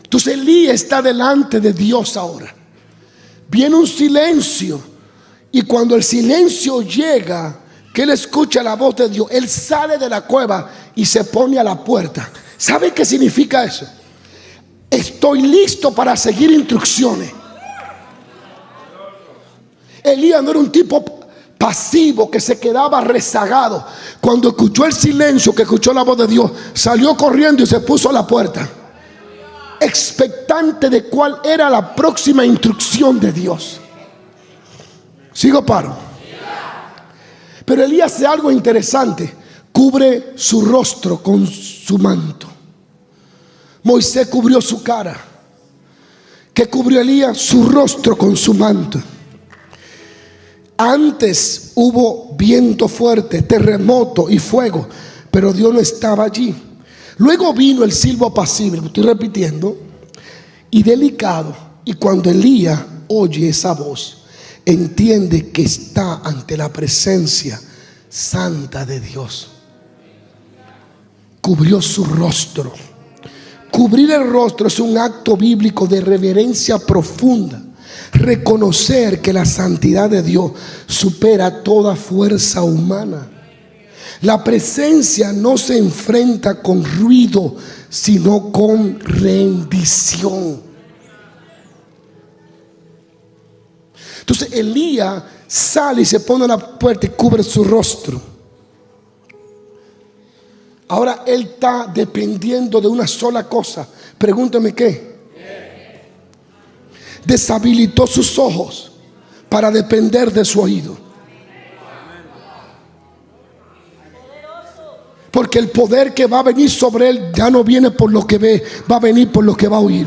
Entonces Elías está delante de Dios ahora. Viene un silencio, y cuando el silencio llega, que él escucha la voz de Dios, él sale de la cueva y se pone a la puerta. ¿Sabe qué significa eso? Estoy listo para seguir instrucciones. Elías no era un tipo pasivo que se quedaba rezagado. Cuando escuchó el silencio, que escuchó la voz de Dios, salió corriendo y se puso a la puerta, expectante de cuál era la próxima instrucción de Dios. Sigo paro. Pero Elías hace algo interesante. Cubre su rostro con su manto. Moisés cubrió su cara. ¿Qué cubrió Elías? Su rostro con su manto. Antes hubo viento fuerte, terremoto y fuego, pero Dios no estaba allí. Luego vino el silbo apacible, estoy repitiendo, y delicado. Y cuando Elías oye esa voz, entiende que está ante la presencia santa de Dios. Cubrió su rostro. Cubrir el rostro es un acto bíblico de reverencia profunda. Reconocer que la santidad de Dios supera toda fuerza humana. La presencia no se enfrenta con ruido, sino con rendición. Entonces Elías sale y se pone a la puerta y cubre su rostro. Ahora él está dependiendo de una sola cosa. Pregúntame qué. Deshabilitó sus ojos para depender de su oído. Porque el poder que va a venir sobre él ya no viene por lo que ve, va a venir por lo que va a oír.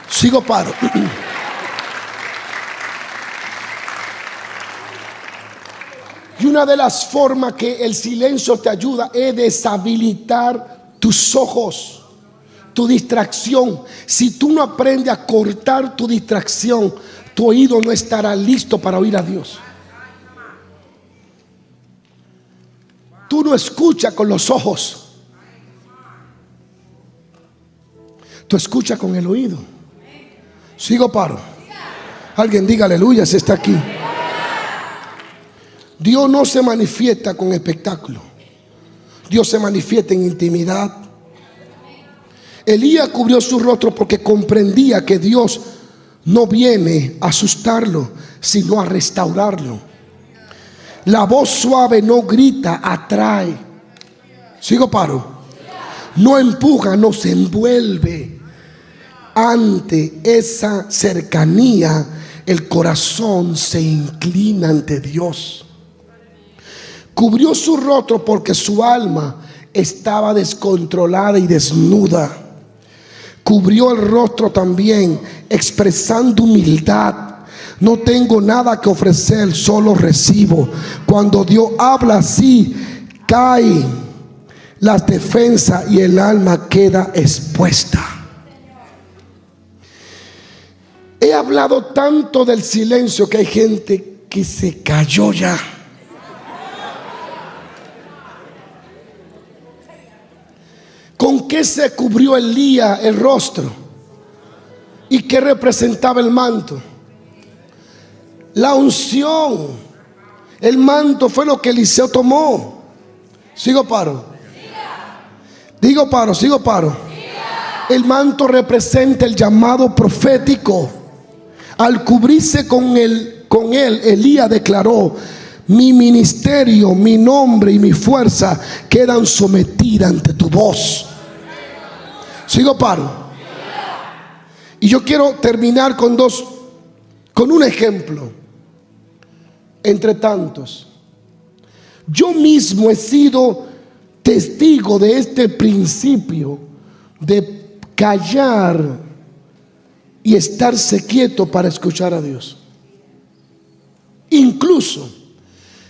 Sigo paro. Y una de las formas que el silencio te ayuda es deshabilitar tus ojos, tu distracción. Si tú no aprendes a cortar tu distracción, tu oído no estará listo para oír a Dios. Tú no escuchas con los ojos, tú escuchas con el oído. Sigo paro. Alguien diga aleluya si está aquí. Dios no se manifiesta con espectáculo. Dios se manifiesta en intimidad. Elías cubrió su rostro porque comprendía que Dios no viene a asustarlo, sino a restaurarlo. La voz suave no grita, atrae. Sigo paro. No empuja, no se envuelve. Ante esa cercanía, el corazón se inclina ante Dios. Cubrió su rostro porque su alma estaba descontrolada y desnuda. Cubrió el rostro también expresando humildad. No tengo nada que ofrecer, solo recibo. Cuando Dios habla así, cae las defensas y el alma queda expuesta. He hablado tanto del silencio que hay gente que se cayó ya. ¿Con qué se cubrió Elías el rostro? ¿Y qué representaba el manto? La unción. El manto fue lo que Eliseo tomó. Sigo paro. Digo paro, sigo paro. El manto representa el llamado profético. Al cubrirse con él, Elías declaró: mi ministerio, mi nombre y mi fuerza quedan sometidas ante tu voz. Sigo paro. Y yo quiero terminar con un ejemplo entre tantos. Yo mismo he sido testigo de este principio de callar y estarse quieto para escuchar a Dios. Incluso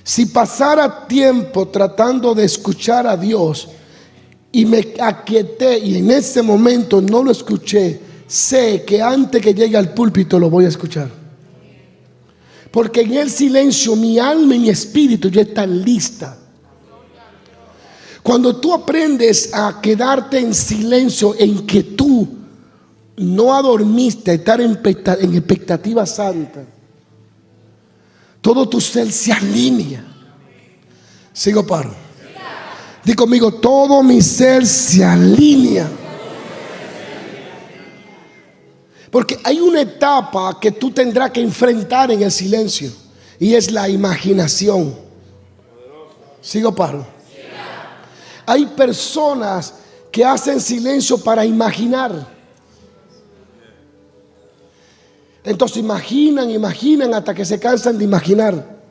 si pasara tiempo tratando de escuchar a Dios y me aquieté y en ese momento no lo escuché, sé que antes que llegue al púlpito lo voy a escuchar. Porque en el silencio mi alma y mi espíritu ya están listas. Cuando tú aprendes a quedarte en silencio, en que tú no adormiste, a estar en expectativa santa, todo tu ser se alinea. Sigo paro. Di conmigo: todo mi ser se alinea. Porque hay una etapa que tú tendrás que enfrentar en el silencio, y es la imaginación. Sigo paro. Hay personas que hacen silencio para imaginar. Entonces imaginan hasta que se cansan de imaginar.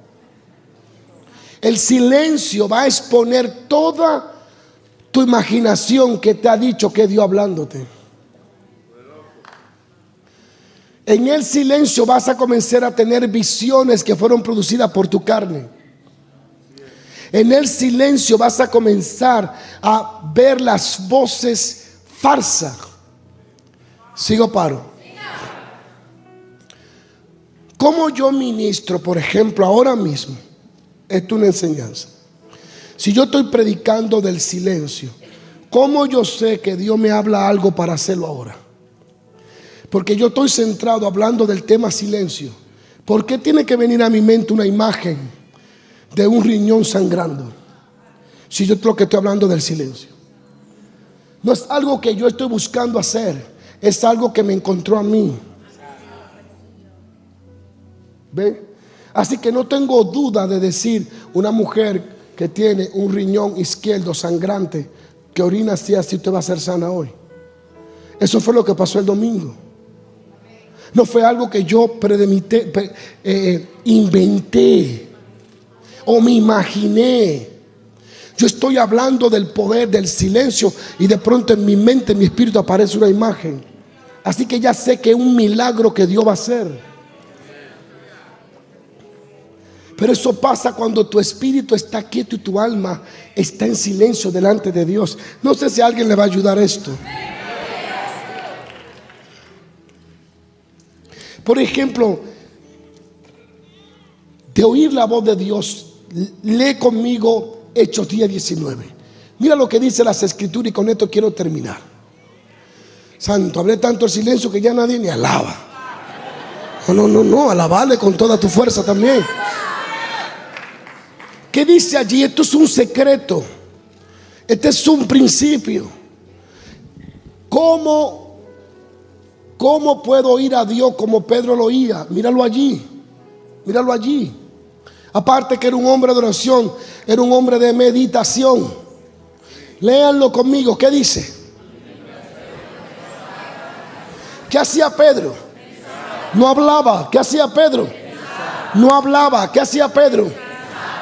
El silencio va a exponer toda tu imaginación que te ha dicho que Dios hablándote. En el silencio vas a comenzar a tener visiones que fueron producidas por tu carne. En el silencio vas a comenzar a ver las voces falsas. Sigo paro. ¿Cómo yo ministro, por ejemplo, ahora mismo? Esto es una enseñanza. Si yo estoy predicando del silencio, ¿cómo yo sé que Dios me habla algo para hacerlo ahora? Porque yo estoy centrado hablando del tema silencio. ¿Por qué tiene que venir a mi mente una imagen de un riñón sangrando si yo lo que estoy hablando del silencio? No es algo que yo estoy buscando hacer, es algo que me encontró a mí. ¿Ve? Así que no tengo duda de decir, una mujer que tiene un riñón izquierdo sangrante, que orina así, usted va a ser sana hoy. Eso fue lo que pasó el domingo. No fue algo que yo inventé o me imaginé. Yo estoy hablando del poder del silencio y de pronto en mi mente, en mi espíritu aparece una imagen. Así que ya sé que es un milagro que Dios va a hacer. Pero eso pasa cuando tu espíritu está quieto y tu alma está en silencio delante de Dios. No sé si a alguien le va a ayudar esto. Por ejemplo, de oír la voz de Dios, lee conmigo Hechos 10:19. Mira lo que dice las escrituras y con esto quiero terminar. Santo, hablé tanto el silencio que ya nadie ni alaba. No, alabarle con toda tu fuerza también. ¿Qué dice allí? Esto es un secreto. Este es un principio. ¿Cómo puedo oír a Dios como Pedro lo oía? Míralo allí. Míralo allí. Aparte que era un hombre de oración, era un hombre de meditación. Léanlo conmigo. ¿Qué dice? ¿Qué hacía Pedro? No hablaba. ¿Qué hacía Pedro? No hablaba. ¿Qué hacía Pedro?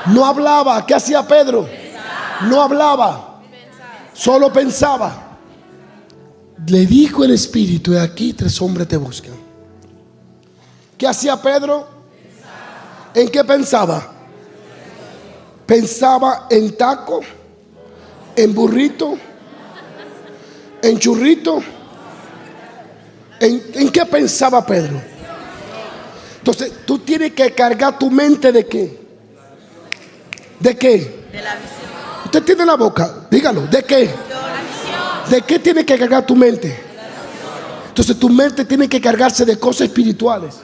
No hablaba. ¿Qué hacía Pedro? No hablaba. Solo pensaba. Le dijo el Espíritu: he aquí 3 hombres te buscan. ¿Qué hacía Pedro? ¿En qué pensaba? Pensaba en taco, en burrito, en churrito. ¿En qué pensaba Pedro? Entonces tú tienes que cargar tu mente ¿de qué? ¿De qué? De la visión. Usted tiene la boca, dígalo. ¿De qué? De la visión. ¿De qué tiene que cargar tu mente? Entonces tu mente tiene que cargarse de cosas espirituales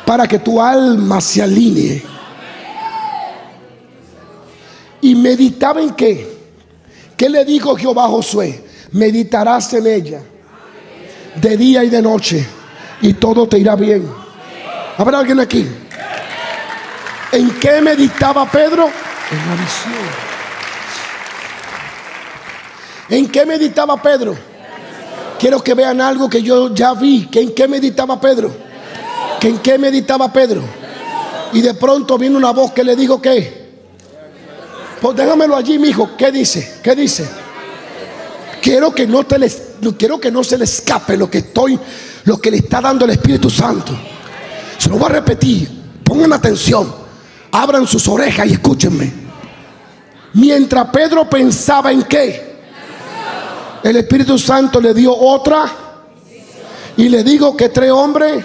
para que tu alma se alinee. Y meditaba en qué. ¿Qué le dijo Jehová a Josué? Meditarás en ella de día y de noche y todo te irá bien. ¿Habrá alguien aquí? ¿En qué meditaba Pedro? En la visión. ¿En qué meditaba Pedro? Quiero que vean algo que yo ya vi. ¿En qué meditaba Pedro? ¿En qué meditaba Pedro? Y de pronto vino una voz que le dijo ¿qué? Pues déjamelo allí, mi hijo. ¿Qué dice? ¿Qué dice? Quiero que no se le escape lo que le está dando el Espíritu Santo. Se lo voy a repetir. Pongan atención. Abran sus orejas y escúchenme. Mientras Pedro pensaba en qué, el Espíritu Santo le dio otra y le dijo que 3 hombres.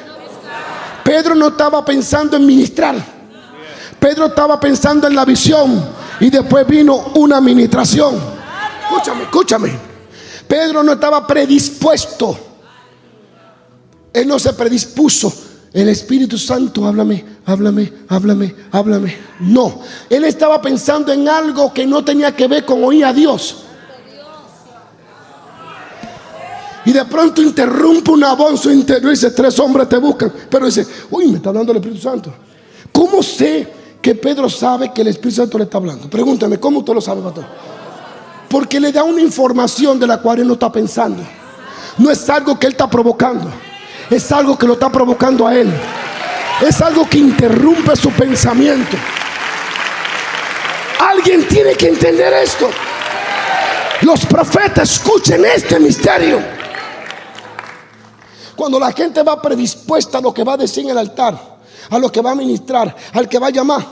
Pedro no estaba pensando en ministrar. Pedro estaba pensando en la visión y después vino una administración. Escúchame. Pedro no estaba predispuesto. Él no se predispuso. El Espíritu Santo, háblame. No, él estaba pensando en algo que no tenía que ver con oír a Dios. Y de pronto interrumpe una voz en su interior y dice: 3 hombres te buscan. Pero dice: uy, me está hablando el Espíritu Santo. ¿Cómo sé que Pedro sabe que el Espíritu Santo le está hablando? Pregúntame, ¿cómo usted lo sabe, pastor? Porque le da una información de la cual él no está pensando. No es algo que él está provocando, es algo que lo está provocando a él. Es algo que interrumpe su pensamiento. Alguien tiene que entender esto. Los profetas, escuchen este misterio. Cuando la gente va predispuesta a lo que va a decir en el altar, a lo que va a ministrar, al que va a llamar.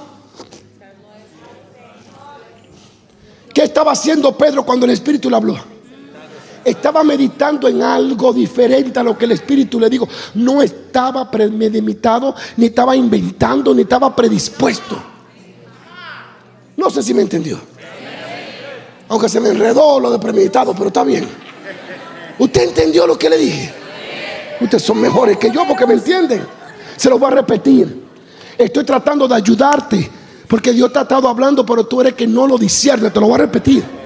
¿Qué estaba haciendo Pedro cuando el Espíritu le habló? Estaba meditando en algo diferente a lo que el Espíritu le dijo. No estaba premeditado, ni estaba inventando, ni estaba predispuesto. No sé si me entendió. Aunque se me enredó lo de premeditado, pero está bien. ¿Usted entendió lo que le dije? Ustedes son mejores que yo porque me entienden. Se lo voy a repetir. Estoy tratando de ayudarte porque Dios te ha estado hablando, pero tú eres que no lo discierne. Te lo voy a repetir.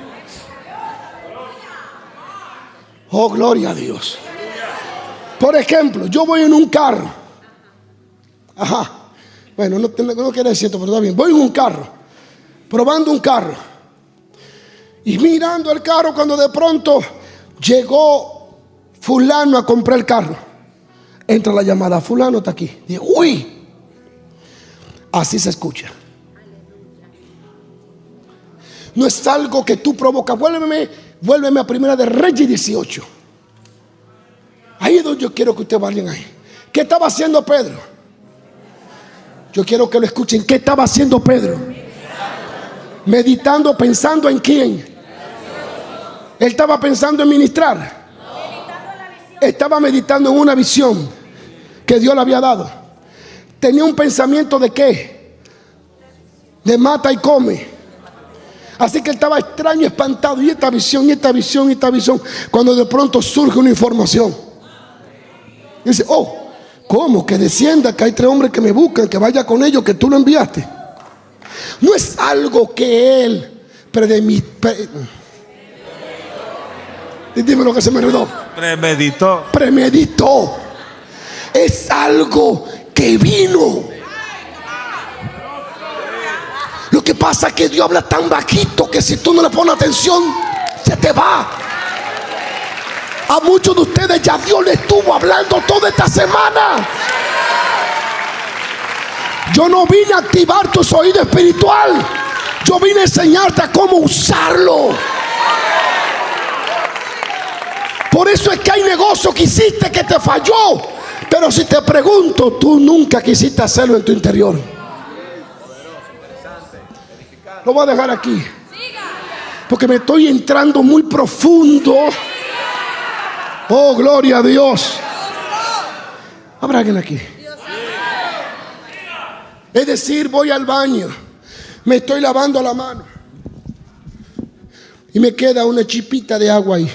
Oh, gloria a Dios. Por ejemplo, yo voy en un carro. Ajá. Bueno, no quiere decir esto, pero está bien. Voy en un carro, probando un carro, y mirando el carro, cuando de pronto llegó fulano a comprar el carro. Entra la llamada, fulano está aquí. Digo, uy, así se escucha. No es algo que tú provocas. Vuélveme a Primera de Reyes 18. Ahí es donde yo quiero que ustedes vayan ahí. ¿Qué estaba haciendo Pedro? Yo quiero que lo escuchen. ¿Qué estaba haciendo Pedro? Meditando, pensando en quién. Él estaba pensando en ministrar. Estaba meditando en una visión que Dios le había dado. Tenía un pensamiento de qué? De mata y come. Así que él estaba extraño, espantado. Y esta visión, y esta visión, y esta visión. Cuando de pronto surge una información. Y dice, oh, ¿cómo? Que descienda, que hay 3 hombres que me buscan, que vaya con ellos, que tú lo enviaste. No es algo que él dime lo que se me enredó. Premeditó. Es algo que vino. Lo que pasa es que Dios habla tan bajito que si tú no le pones atención, se te va. A muchos de ustedes ya Dios le estuvo hablando toda esta semana. Yo no vine a activar tus oídos espiritual. Yo vine a enseñarte a cómo usarlo. Por eso es que hay negocio que hiciste que te falló. Pero si te pregunto, tú nunca quisiste hacerlo en tu interior. Lo voy a dejar aquí, porque me estoy entrando muy profundo. Oh, gloria a Dios. ¿Habrá alguien aquí? Es decir, voy al baño, me estoy lavando la mano y me queda una chipita de agua ahí.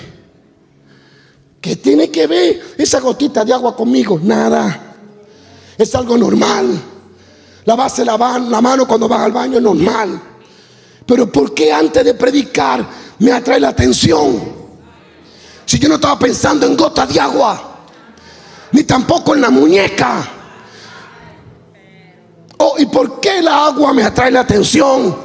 ¿Qué tiene que ver esa gotita de agua conmigo? Nada. Es algo normal. Lavarse la mano cuando vas al baño es normal. Pero ¿por qué antes de predicar me atrae la atención? Si yo no estaba pensando en gotas de agua, ni tampoco en la muñeca. Oh, ¿y por qué la agua me atrae la atención?